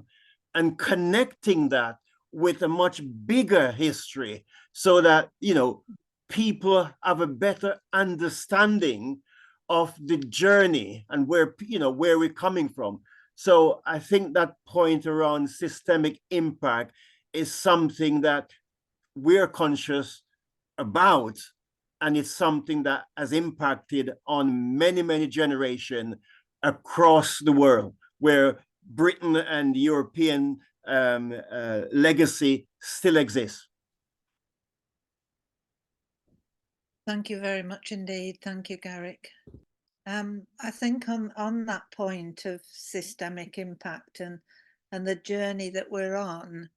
and connecting that with a much bigger history, so that, you know, people have a better understanding of the journey and where, you know, where we're coming from. So I think that point around systemic impact is something that we're conscious about, and it's something that has impacted on many generations across the world, where Britain and European legacy still exists. Thank you very much indeed. Thank you, Garrick. I think on that point of systemic impact and the journey that we're on,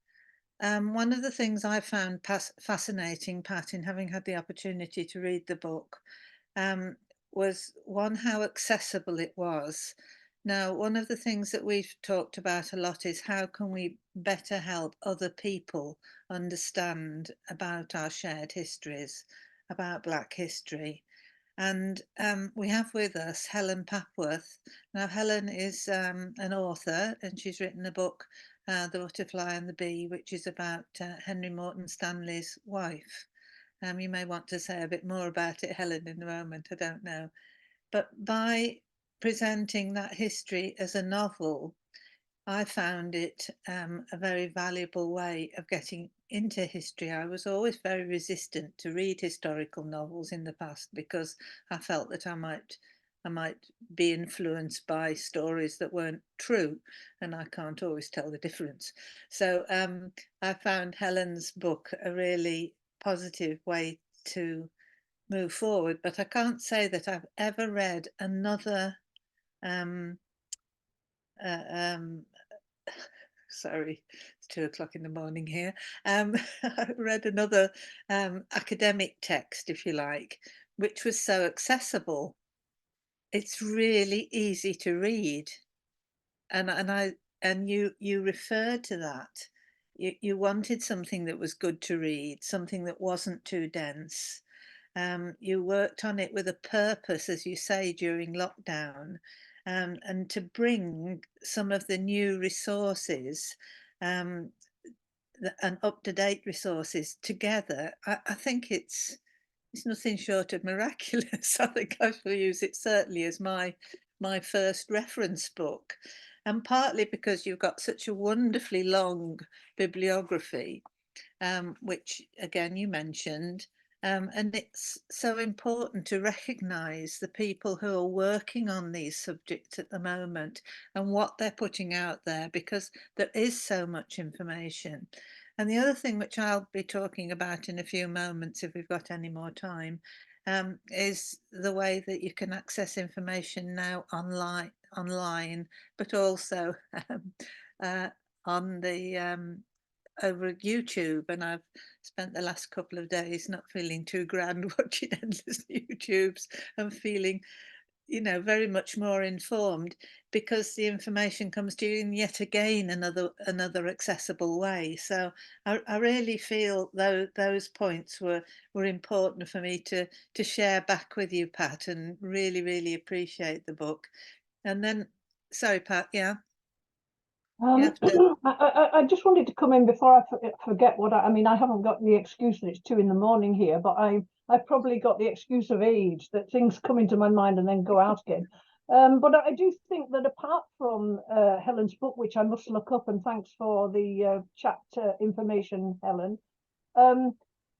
one of the things I found fascinating, Pat, in having had the opportunity to read the book, was one, how accessible it was. Now, one of the things that we've talked about a lot is how can we better help other people understand about our shared histories, about Black history. And we have with us Helen Papworth. Now, Helen is an author, and she's written a book, The Butterfly and the Bee, which is about Henry Morton Stanley's wife. You may want to say a bit more about it, Helen, in a moment, I don't know. But by presenting that history as a novel, I found it a very valuable way of getting into history. I was always very resistant to read historical novels in the past because I felt that I might be influenced by stories that weren't true, and I can't always tell the difference. So I found Helen's book a really positive way to move forward, but I can't say that I've ever read another sorry, it's 2 o'clock in the morning here. I read another academic text, if you like, which was so accessible. It's really easy to read, and you referred to that. You wanted something that was good to read, something that wasn't too dense. You worked on it with a purpose, as you say, during lockdown, and to bring some of the new resources and up-to-date resources together. I think it's nothing short of miraculous. I think I shall use it certainly as my first reference book, and partly because you've got such a wonderfully long bibliography, which again you mentioned. And it's so important to recognise the people who are working on these subjects at the moment and what they're putting out there, because there is so much information. And the other thing, which I'll be talking about in a few moments if we've got any more time, is the way that you can access information now online, but also on the over YouTube. And I've spent the last couple of days not feeling too grand watching endless YouTubes and feeling, very much more informed, because the information comes to you in yet again another accessible way. So I really feel those points were important for me to share back with you, Pat, and really appreciate the book. And then, sorry, Pat, yeah. I just wanted to come in before I forget what I mean. I haven't got the excuse that it's 2 in the morning here, but I've probably got the excuse of age, that things come into my mind and then go out again. But I do think that apart from Helen's book, which I must look up, and thanks for the chapter information, Helen,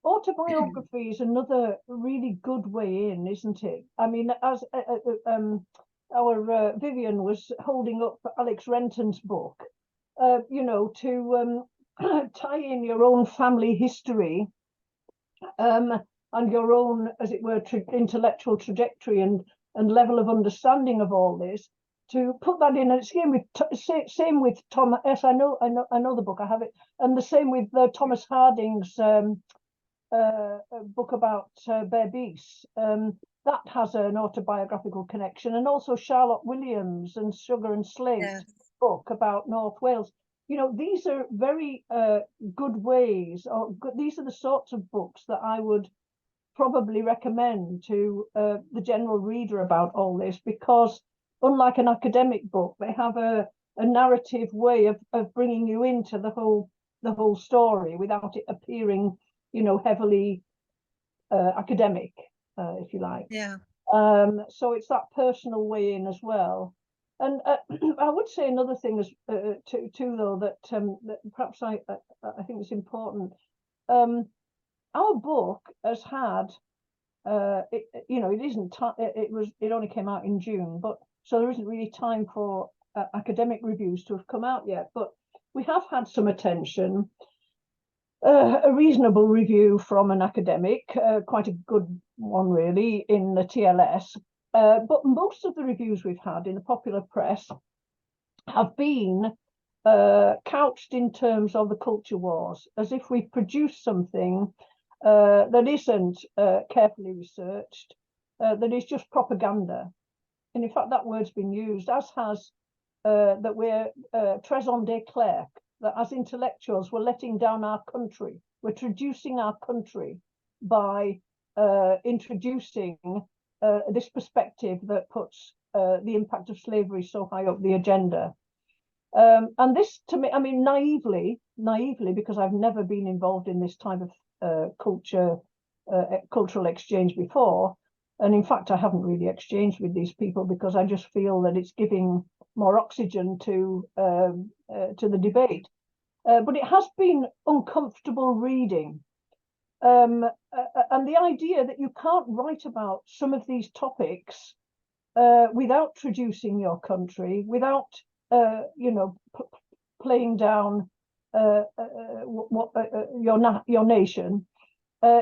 autobiography is another really good way in, isn't it? I mean, as our Vivian was holding up Alex Renton's book, to tie in your own family history and your own, as it were, intellectual trajectory and level of understanding of all this, to put that in. And it's same with Tom. Yes, I know the book. I have it, and the same with Thomas Harding's book about Berbice. That has an autobiographical connection, and also Charlotte Williams and Sugar and Slate book about North Wales. These are very good ways, these are the sorts of books that I would probably recommend to the general reader about all this, because unlike an academic book, they have a narrative way of bringing you into the whole story without it appearing, heavily academic, if you like. Yeah. So it's that personal way in as well. And I would say another thing is too, though, that perhaps I think is important. Our book has had, it isn't. It only came out in June, but so there isn't really time for academic reviews to have come out yet, but we have had some attention. A reasonable review from an academic, quite a good one really, in the TLS. But most of the reviews we've had in the popular press have been couched in terms of the culture wars, as if we've produced something that isn't carefully researched, that is just propaganda. And in fact, that word's been used, as has that we're raison d'être, that as intellectuals, we're letting down our country. We're traducing our country by introducing this perspective that puts the impact of slavery so high up the agenda. And this, to me, I mean, naively, because I've never been involved in this type of cultural exchange before. And in fact, I haven't really exchanged with these people because I just feel that it's giving more oxygen to the debate. But it has been uncomfortable reading. And the idea that you can't write about some of these topics without traducing your country, without playing down your nation,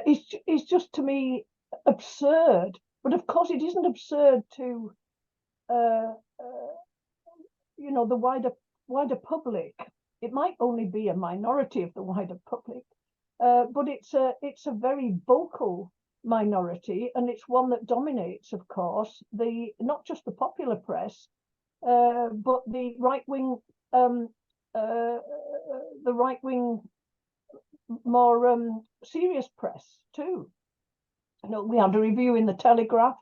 is just, to me, absurd. But of course, it isn't absurd to the wider public. It might only be a minority of the wider public, but it's a very vocal minority, and it's one that dominates, of course, not just the popular press, but the right wing, more serious press too. We had a review in the Telegraph.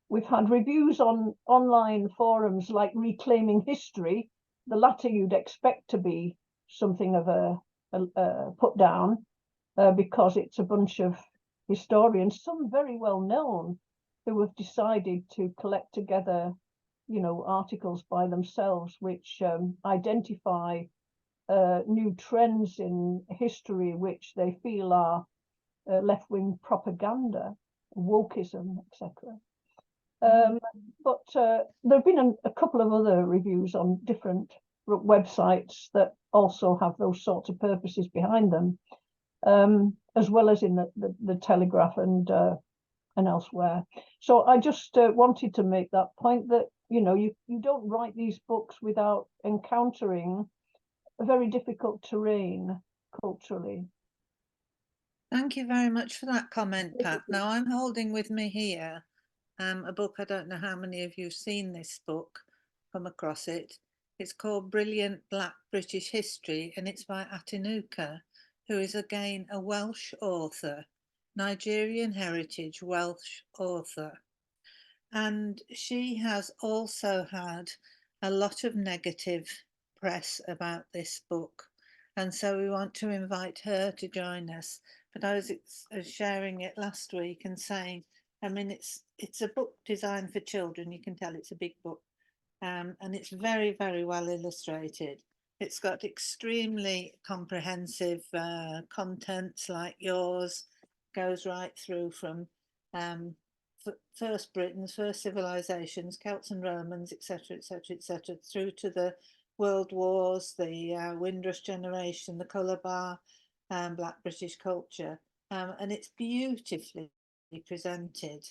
We've had reviews on online forums like Reclaiming History. The latter you'd expect to be something of a put down because it's a bunch of historians, some very well known, who have decided to collect together, articles by themselves which identify new trends in history which they feel are left-wing propaganda, wokeism, etc. But there have been a couple of other reviews on different websites that also have those sorts of purposes behind them, as well as in the Telegraph and elsewhere. So I just wanted to make that point that you don't write these books without encountering a very difficult terrain culturally. Thank you very much for that comment, Pat. Now I'm holding with me here a book. I don't know how many of you have seen this book, come across it. It's called Brilliant Black British History, and it's by Atinuka, who is again a Welsh author, Nigerian heritage Welsh author. And she has also had a lot of negative press about this book. And so we want to invite her to join us. But I was sharing it last week and saying, I mean, it's a book designed for children. You can tell it's a big book. And it's very, very well illustrated. It's got extremely comprehensive contents like yours, goes right through from first Britons, first civilizations, Celts and Romans, etc., etc., etc., through to the World Wars, the Windrush generation, the colour bar, Black British culture. And it's beautifully presented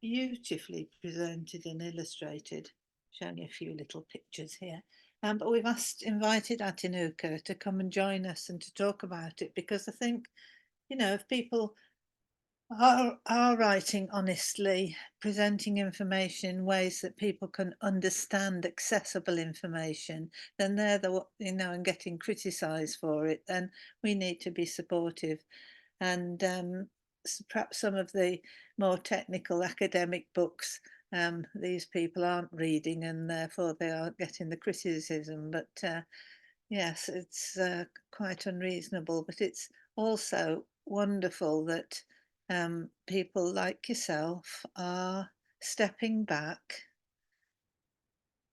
and illustrated. Showing you a few little pictures here. But we've invited Atinuka to come and join us and to talk about it, because I think, if people are writing honestly, presenting information in ways that people can understand, accessible information, then they're and getting criticised for it, then we need to be supportive. And perhaps some of the more technical academic books these people aren't reading, and therefore they aren't getting the criticism. But yes, it's quite unreasonable, but it's also wonderful that people like yourself are stepping back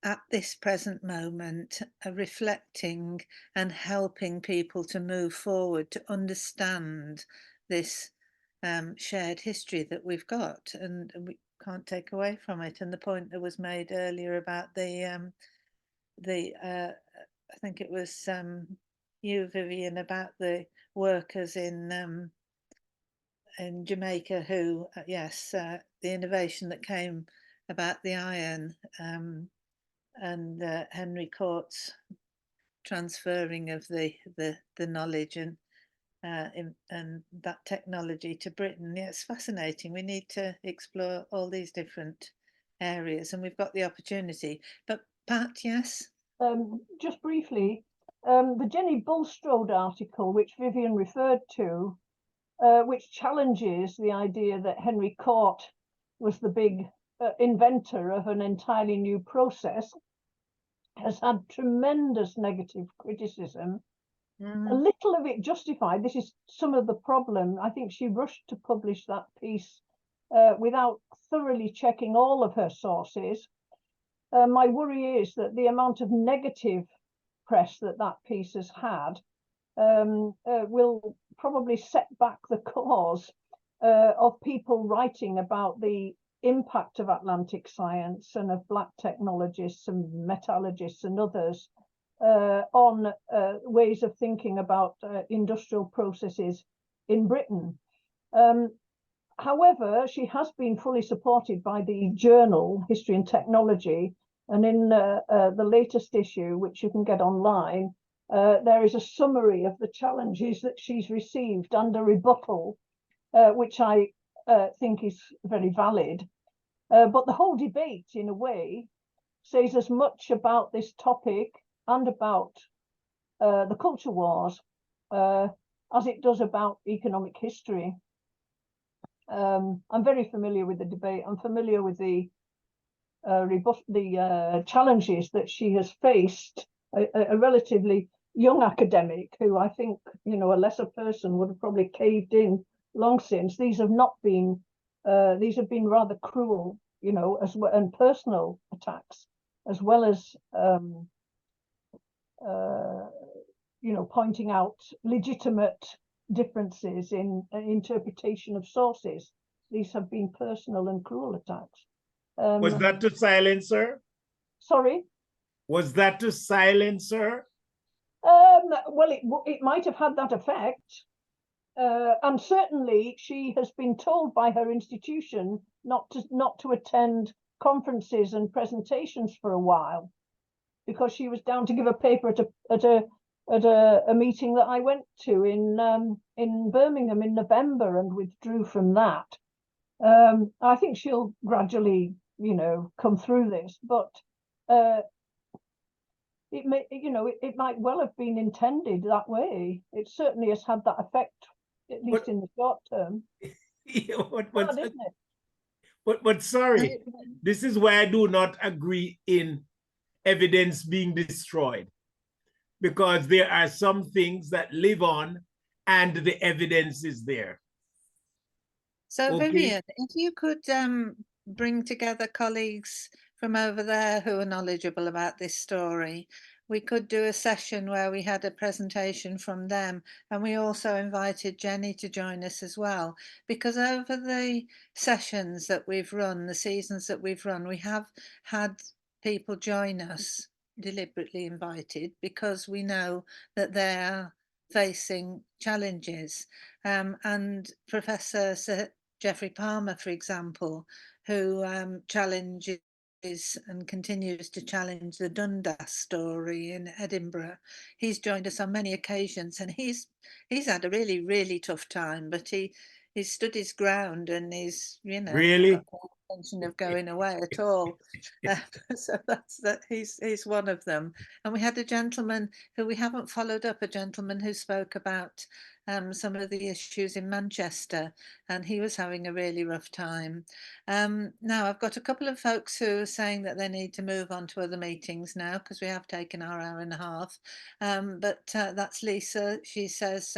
at this present moment, reflecting and helping people to move forward, to understand this shared history that we've got, and we can't take away from it. And the point that was made earlier about the I think it was you, Vivian, about the workers in Jamaica who, yes, the innovation that came about the iron and Henry Court's transferring of the knowledge and that technology to Britain. Yeah, it's fascinating. We need to explore all these different areas, and we've got the opportunity. But Pat, yes? Just briefly, the Jenny Bulstrode article, which Vivian referred to, which challenges the idea that Henry Court was the big inventor of an entirely new process, has had tremendous negative criticism. A little of it justified. This is some of the problem. I think she rushed to publish that piece without thoroughly checking all of her sources. My worry is that the amount of negative press that piece has had will probably set back the cause of people writing about the impact of Atlantic science and of black technologists and metallurgists and others on ways of thinking about industrial processes in Britain. However, she has been fully supported by the journal History and Technology, and in the latest issue, which you can get online, there is a summary of the challenges that she's received and a rebuttal, which I think is very valid. But the whole debate, in a way, says as much about this topic and about the culture wars as it does about economic history. I'm very familiar with the debate. I'm familiar with the challenges that she has faced. A relatively young academic who I think, a lesser person would have probably caved in long since. These have not been, these have been rather cruel, as well, and personal attacks, as well as, pointing out legitimate differences in interpretation of sources. These have been personal and cruel attacks. Was that to silence her? Sorry? Was that to silence her? Well, it might have had that effect. And certainly she has been told by her institution not to attend conferences and presentations for a while, because she was down to give a paper at a meeting that I went to in Birmingham in November and withdrew from that. I think she'll gradually, come through this, but it may, it might well have been intended that way. It certainly has had that effect, at least in the short term. But sorry, this is why I do not agree in evidence being destroyed, because there are some things that live on and the evidence is there. So Okay. Vivian, if you could bring together colleagues from over there who are knowledgeable about this story, we could do a session where we had a presentation from them, and we also invited Jenny to join us as well, because over the sessions that we've run, the seasons that we've run, we have had people join us, deliberately invited, because we know that they're facing challenges. And Professor Sir Geoffrey Palmer, for example, who challenges and continues to challenge the Dundas story in Edinburgh. He's joined us on many occasions, and he's had a really, really tough time, but he's stood his ground, and he's, really got no intention of going away at all. So he's one of them. And we had a gentleman who we haven't followed up, a gentleman who spoke about some of the issues in Manchester, and he was having a really rough time. Now I've got a couple of folks who are saying that they need to move on to other meetings now, because we have taken our hour and a half. But that's Lisa. She says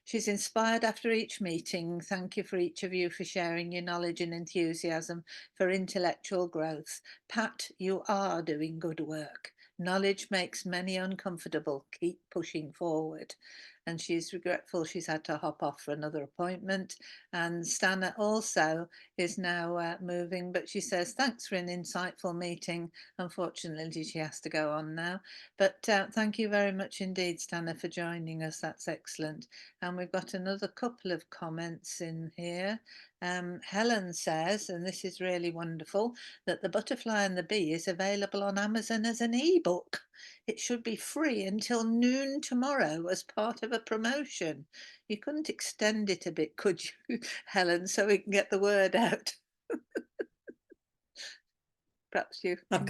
she's inspired after each meeting. Thank you for each of you for sharing your knowledge and enthusiasm for intellectual growth. Pat, you are doing good work. Knowledge makes many uncomfortable. Keep pushing forward. and she's regretful she's had to hop off for another appointment. And Stana also is now moving, but she says, thanks for an insightful meeting. Unfortunately, she has to go on now. But thank you very much indeed, Stana, for joining us. That's excellent. And we've got another couple of comments in here. Helen says, and this is really wonderful, that The Butterfly and the Bee is available on Amazon as an ebook. It should be free until noon tomorrow as part of a promotion. You couldn't extend it a bit, could you, Helen, so we can get the word out? Perhaps you. I've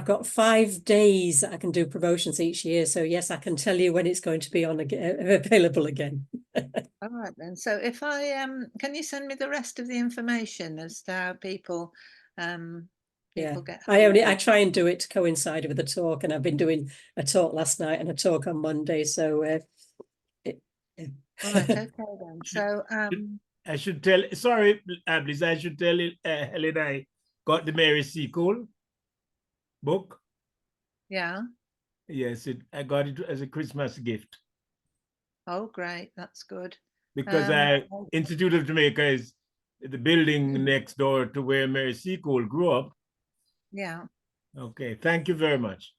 got 5 days that I can do promotions each year. So yes, I can tell you when it's going to be on available again. All right then. So if I can you send me the rest of the information as to how people get I try and do it to coincide with the talk, and I've been doing a talk last night and a talk on Monday. So right, okay then. So I should tell, sorry, Bliss, I should tell Helen I got the Mary Seacole book. Yeah. Yes, I got it as a Christmas gift. Oh, great. That's good. Because Institute of Jamaica is the building next door to where Mary Seacole grew up. Yeah. Okay, thank you very much.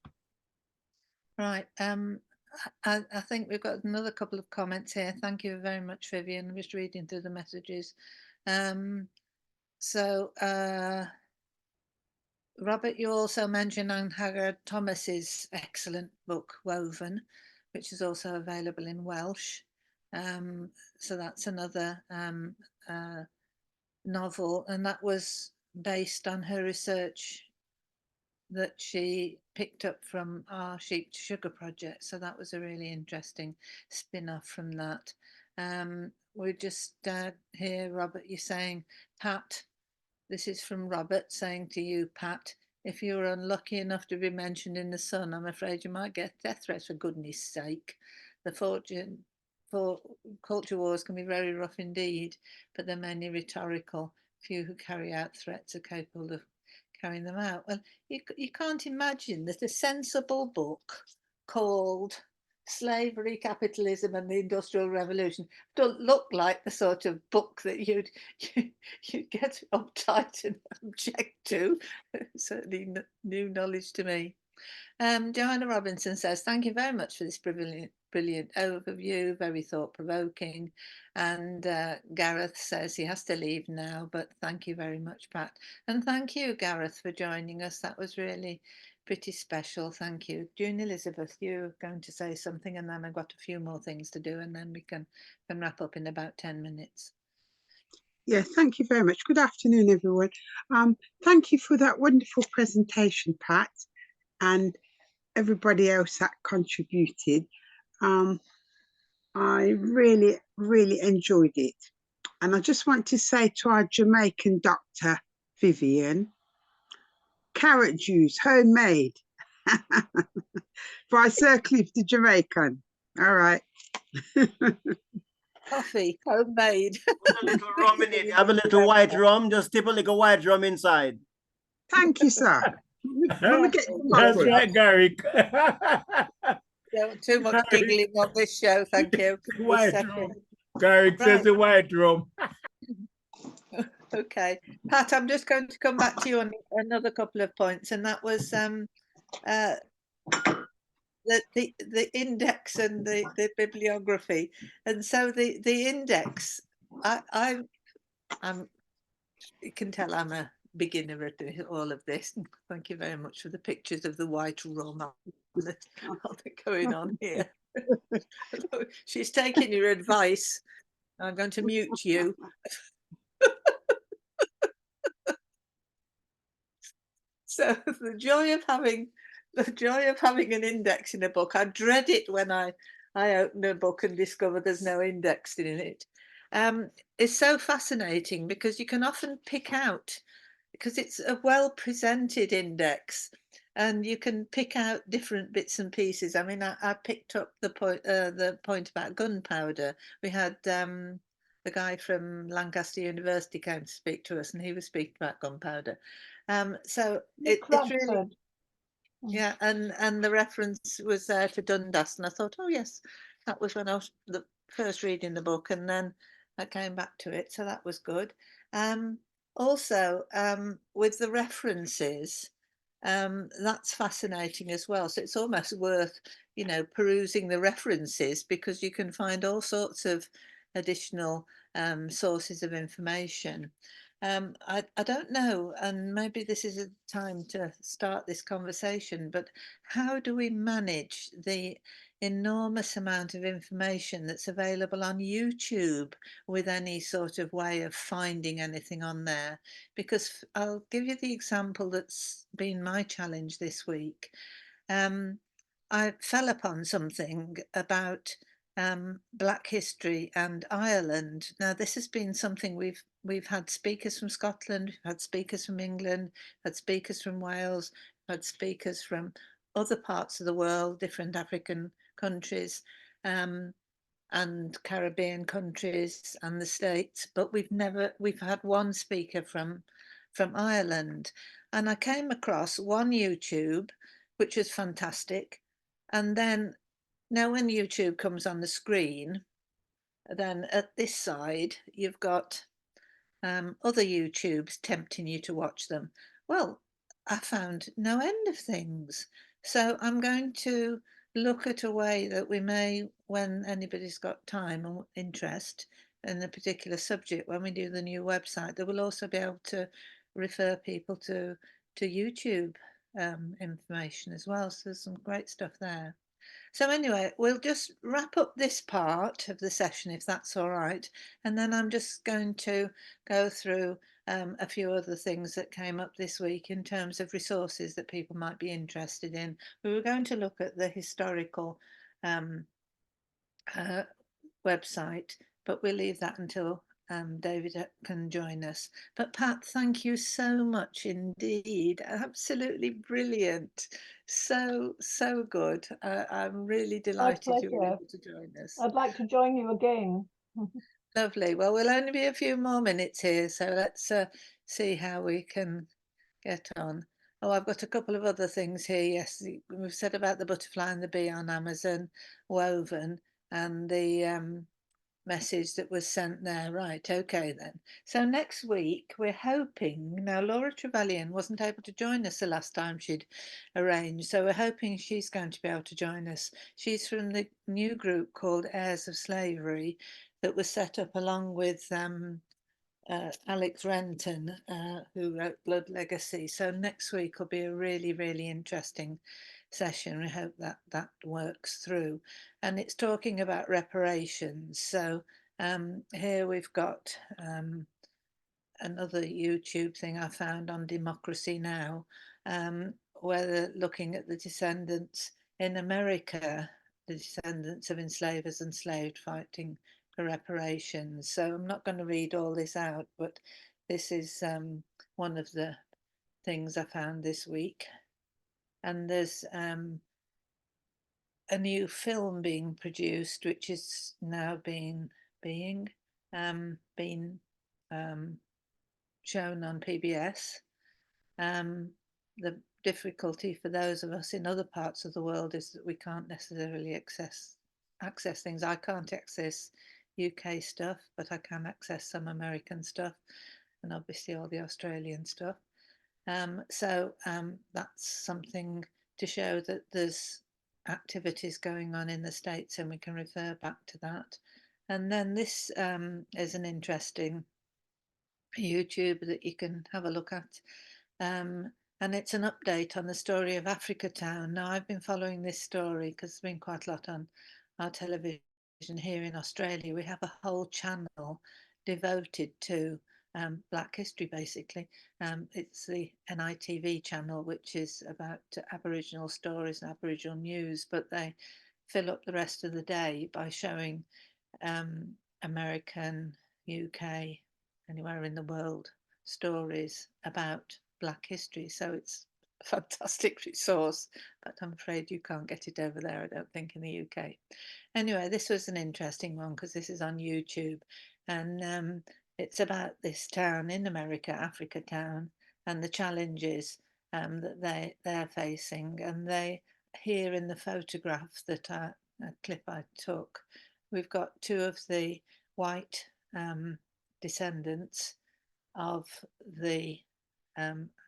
Right. I think we've got another couple of comments here. Thank you very much, Vivian. I'm just reading through the messages. Robert, you also mentioned Anne Haggard Thomas's excellent book, Woven, which is also available in Welsh. So that's another novel, and that was based on her research that she picked up from our Sheep to Sugar project. So that was a really interesting spin-off from that. We just hear Robert, you saying, Pat, this is from Robert saying to you, Pat, if you're unlucky enough to be mentioned in The Sun, I'm afraid you might get death threats, for goodness sake. The fortune for culture wars can be very rough indeed, but they're mainly rhetorical. Few who carry out threats are capable of carrying them out. Well, you can't imagine that a sensible book called Slavery, Capitalism and the Industrial Revolution don't look like the sort of book that you'd get uptight and object to. Certainly new knowledge to me. Joanna Robinson says, thank you very much for this brilliant overview, very thought-provoking. And Gareth says he has to leave now, but thank you very much, Pat. And thank you, Gareth, for joining us. That was really pretty special. Thank you. June Elizabeth, you're going to say something, and then I've got a few more things to do, and then we can wrap up in about 10 minutes. Yeah, thank you very much. Good afternoon, everyone. Thank you for that wonderful presentation, Pat, and everybody else that contributed. I really, really enjoyed it. And I just want to say to our Jamaican doctor, Vivian, carrot juice, homemade. By Sir Cliff the Jamaican. All right. Coffee, homemade. Put a little rum in it. Have a little white rum. Just tip a little white rum inside. Thank you, sir. That's right, Gary. Too much giggling on this show, thank you. White rum. Gary says the white rum. Okay, Pat, I'm just going to come back to you on another couple of points, and that was the index and the bibliography. And so the index, you can tell I'm a beginner at all of this. Thank you very much for the pictures of the white rum going on here. She's taking your advice. I'm going to mute you. So the joy of having an index in a book. I dread it when I open a book and discover there's no index in it. It's so fascinating because you can often pick out, because it's a well presented index, and you can pick out different bits and pieces. I mean, I picked up the point about gunpowder. We had the guy from Lancaster University came to speak to us, and he was speaking about gunpowder. So it's really, yeah, and the reference was there to Dundas, and I thought, oh yes, That was when I was first reading the book, and then I came back to it, so that was good. Also, with the references, that's fascinating as well. So it's almost worth, perusing the references, because you can find all sorts of additional sources of information. I don't know, and maybe this is a time to start this conversation, but how do we manage the enormous amount of information that's available on YouTube with any sort of way of finding anything on there? Because I'll give you the example that's been my challenge this week. I fell upon something about Black history and Ireland. Now, this has been something we've had speakers from Scotland, we've had speakers from England, had speakers from Wales, had speakers from other parts of the world, different African countries, and Caribbean countries and the States, but we've had one speaker from Ireland. And I came across one YouTube, which was fantastic. And then now when YouTube comes on the screen, then at this side, you've got other YouTubes tempting you to watch them. Well, I found no end of things. So I'm going to look at a way that we may, when anybody's got time or interest in a particular subject, when we do the new website, that we'll also be able to refer people to YouTube information as well. So there's some great stuff there. So anyway, we'll just wrap up this part of the session, if that's all right. And then I'm just going to go through a few other things that came up this week in terms of resources that people might be interested in. We were going to look at the historical website, but we'll leave that until David can join us. But Pat, thank you so much indeed. Absolutely brilliant. So good. I'm really delighted you were able to join us. I'd like to join you again. Lovely. Well, we'll only be a few more minutes here, so let's see how we can get on. Oh, I've got a couple of other things here. Yes, we've said about the butterfly and the bee on Amazon, woven, and the message that was sent there. Right, okay then. So next week we're hoping, now Laura Trevelyan wasn't able to join us the last time she'd arranged, so we're hoping she's going to be able to join us. She's from the new group called Heirs of Slavery that was set up along with Alex Renton, who wrote Blood Legacy. So next week will be a really interesting session. We hope that works through. And it's talking about reparations. So here we've got another YouTube thing I found on Democracy Now, where they're looking at the descendants in America, the descendants of enslavers and enslaved fighting for reparations. So I'm not going to read all this out, but this is one of the things I found this week. And there's a new film being produced, which is now being shown on PBS. The difficulty for those of us in other parts of the world is that we can't necessarily access things. I can't access UK stuff, but I can access some American stuff and obviously all the Australian stuff. So that's something to show that there's activities going on in the States, and we can refer back to that. And then this is an interesting YouTube that you can have a look at. And it's an update on the story of Africa Town. Now, I've been following this story because there's been quite a lot on our television here in Australia. We have a whole channel devoted to Black history, basically. It's the NITV channel, which is about Aboriginal stories and Aboriginal news, but they fill up the rest of the day by showing American, UK, anywhere in the world, stories about Black history. So it's a fantastic resource, but I'm afraid you can't get it over there, I don't think, in the UK. Anyway, this was an interesting one because this is on YouTube, and it's about this town in America, Africa Town, and the challenges that they're facing. And they, here in the photograph that clip I took. We've got two of the white descendants of the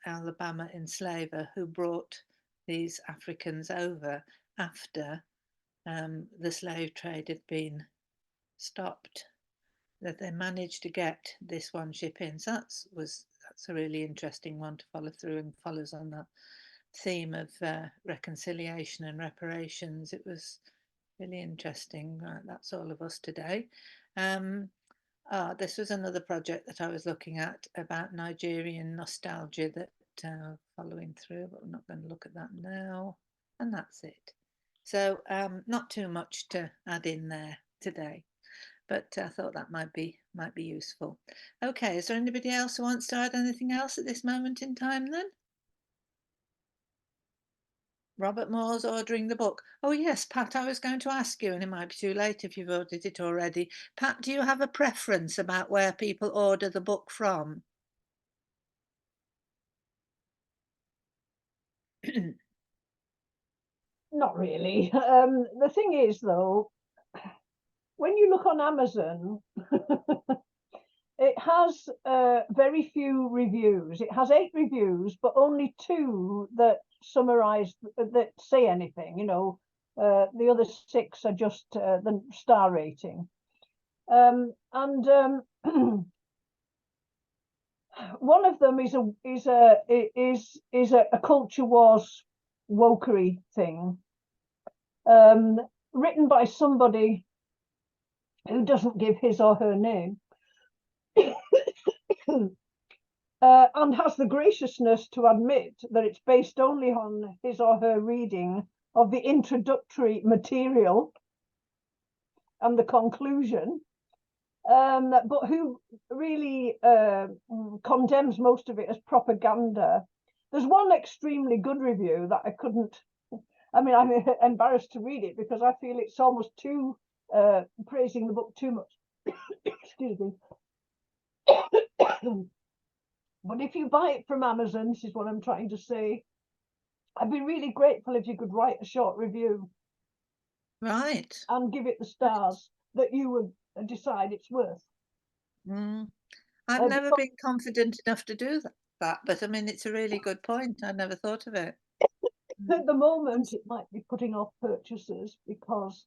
Alabama enslaver who brought these Africans over after the slave trade had been stopped, that they managed to get this one ship in. So that's a really interesting one to follow through, and follows on that theme of reconciliation and reparations. It was really interesting. Right, that's all of us today. This was another project that I was looking at about Nigerian nostalgia that following through, but we're not going to look at that now. And that's it. So not too much to add in there today, but I thought that might be useful. Okay, is there anybody else who wants to add anything else at this moment in time then? Robert Moore's ordering the book. Oh yes, Pat, I was going to ask you, and it might be too late if you've ordered it already. Pat, do you have a preference about where people order the book from? Not really. The thing is, though, when you look on Amazon, it has very few reviews. It has 8 reviews, but only 2 that summarize, that say anything. You know, the other 6 are just the star rating. One of them is a culture wars wokery thing, written by somebody who doesn't give his or her name, and has the graciousness to admit that it's based only on his or her reading of the introductory material and the conclusion, but who really condemns most of it as propaganda. There's one extremely good review that I couldn't, I mean, I'm embarrassed to read it because I feel it's almost too, praising the book too much. Excuse me. But if you buy it from Amazon, this is what I'm trying to say, I'd be really grateful if you could write a short review. Right. And give it the stars that you would decide it's worth. I've never been confident enough to do that, but I mean, it's a really good point. I never thought of it. At the moment, it might be putting off purchases because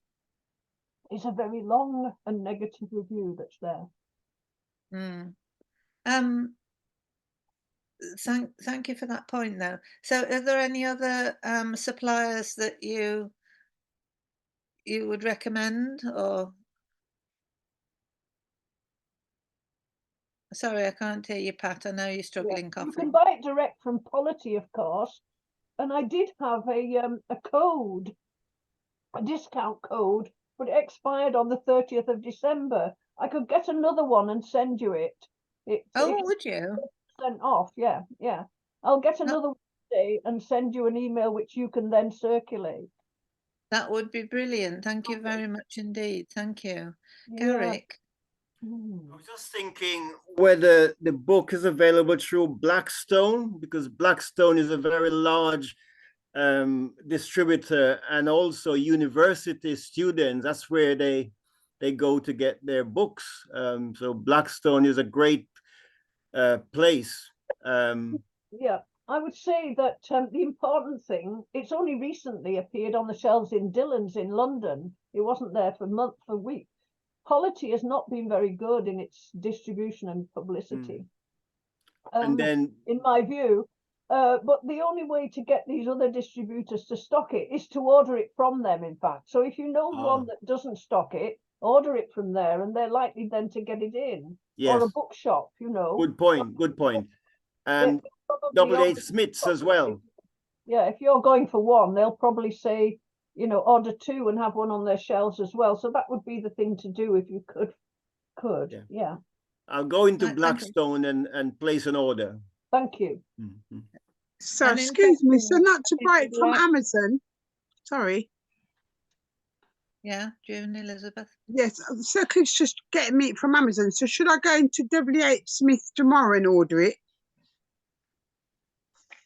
it's a very long and negative review that's there. Thank you for that point, though. So, are there any other suppliers that you would recommend, or? Sorry, I can't hear you, Pat. I know you're struggling coughing. You can buy it direct from Polity, of course. And I did have a code, a discount code, but it expired on the 30th of December. I could get another one and send you it. Would you? Sent off, yeah. I'll get another one today and send you an email which you can then circulate. That would be brilliant. Thank you very much indeed. Thank you. Yeah. Garrick. I was just thinking whether the book is available through Blackstone, because Blackstone is a very large distributor, and also university students, that's where they go to get their books. So Blackstone is a great place. Yeah, I would say that the important thing, it's only recently appeared on the shelves in Dillon's in London. It wasn't there for months, for weeks. Polity has not been very good in its distribution and publicity, and then, in my view. But the only way to get these other distributors to stock it is to order it from them, in fact. So if you know one that doesn't stock it, order it from there, and they're likely then to get it in. yes, or a bookshop, you know. Good point. And WH Smith's as well. Yeah, if you're going for one, they'll probably say, you know, order 2 and have one on their shelves as well. So that would be the thing to do if you could. Yeah. I'll go into Blackstone and place an order. Thank you. So, excuse me, so not to buy it from Amazon. Sorry. Yeah, June Elizabeth. Yes, Circle's just getting me from Amazon. So should I go into WH Smith tomorrow and order it?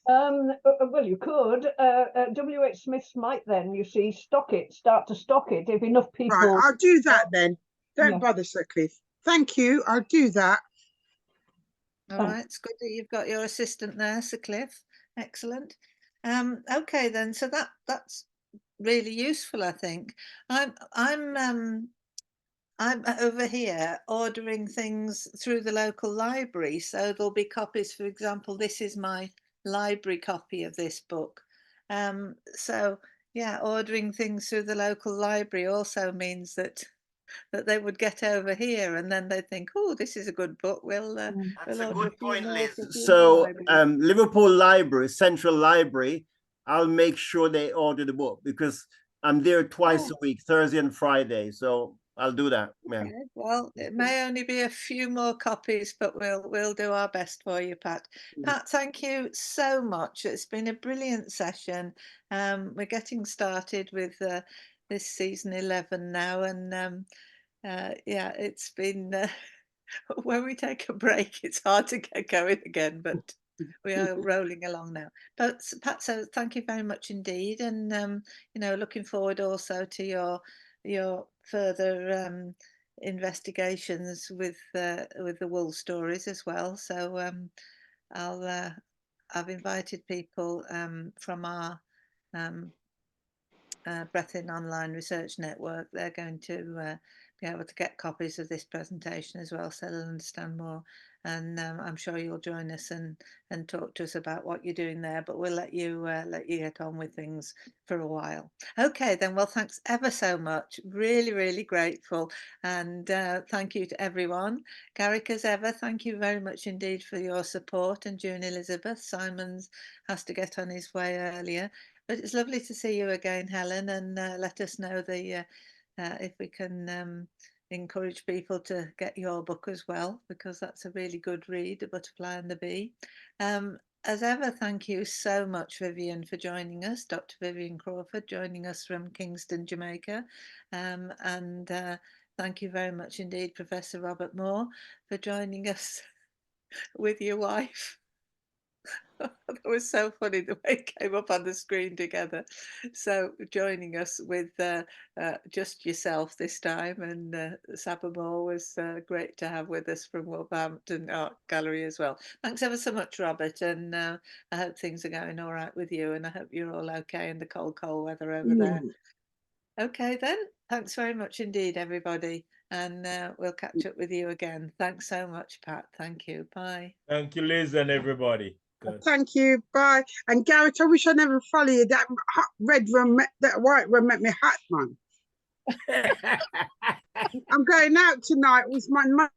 Well, you could. W.H. Smith's might then, you see, start to stock it if enough people. Right, I'll do that then. Don't Yeah. bother, Sir Cliff. Thank you. I'll do that. All right, it's good that you've got your assistant there, Sir Cliff. Excellent. Okay then, so that's really useful, I think. I'm over here ordering things through the local library, so there'll be copies. For example, this is my library copy of this book. So yeah, ordering things through the local library also means that they would get over here, and then they'd think, oh, this is a good book. We'll That's we'll a order good a few point, more Liz. to a few more So libraries. Liverpool Library, Central Library, I'll make sure they order the book because I'm there twice a week, Thursday and Friday. So I'll do that. Yeah. Okay. Well, it may only be a few more copies, but we'll do our best for you, Pat. Pat, thank you so much. It's been a brilliant session. We're getting started with this season 11 now, and yeah, it's been when we take a break, it's hard to get going again, but we are rolling along now. But Pat, so thank you very much indeed, and you know, looking forward also to your further investigations with the wool stories as well. So I've invited people from our Breath In Online Research Network. They're going to be able to get copies of this presentation as well, so they'll understand more. And I'm sure you'll join us and talk to us about what you're doing there. But we'll let you get on with things for a while. Okay, then. Well, thanks ever so much. Really, really grateful. And thank you to everyone. Garrick, as ever, thank you very much indeed for your support. And June Elizabeth, Simon's has to get on his way earlier. But it's lovely to see you again, Helen, and let us know if we can encourage people to get your book as well, because that's a really good read, The Butterfly and the Bee. As ever, thank you so much, Vivian, for joining us, Dr. Vivian Crawford, joining us from Kingston, Jamaica. And thank you very much indeed, Professor Robert Moore, for joining us with your wife. That was so funny the way it came up on the screen together. So joining us with just yourself this time, and Saba Moore was great to have with us from Wolverhampton Art Gallery as well. Thanks ever so much, Robert, and I hope things are going all right with you, and I hope you're all okay in the cold weather over there. Okay then, thanks very much indeed, everybody, and we'll catch up with you again. Thanks so much, Pat. Thank you. Bye. Thank you, Liz, and everybody. Good. Thank you. Bye. And Garrett, I wish I never followed you. That white one met me hot, man. I'm going out tonight with my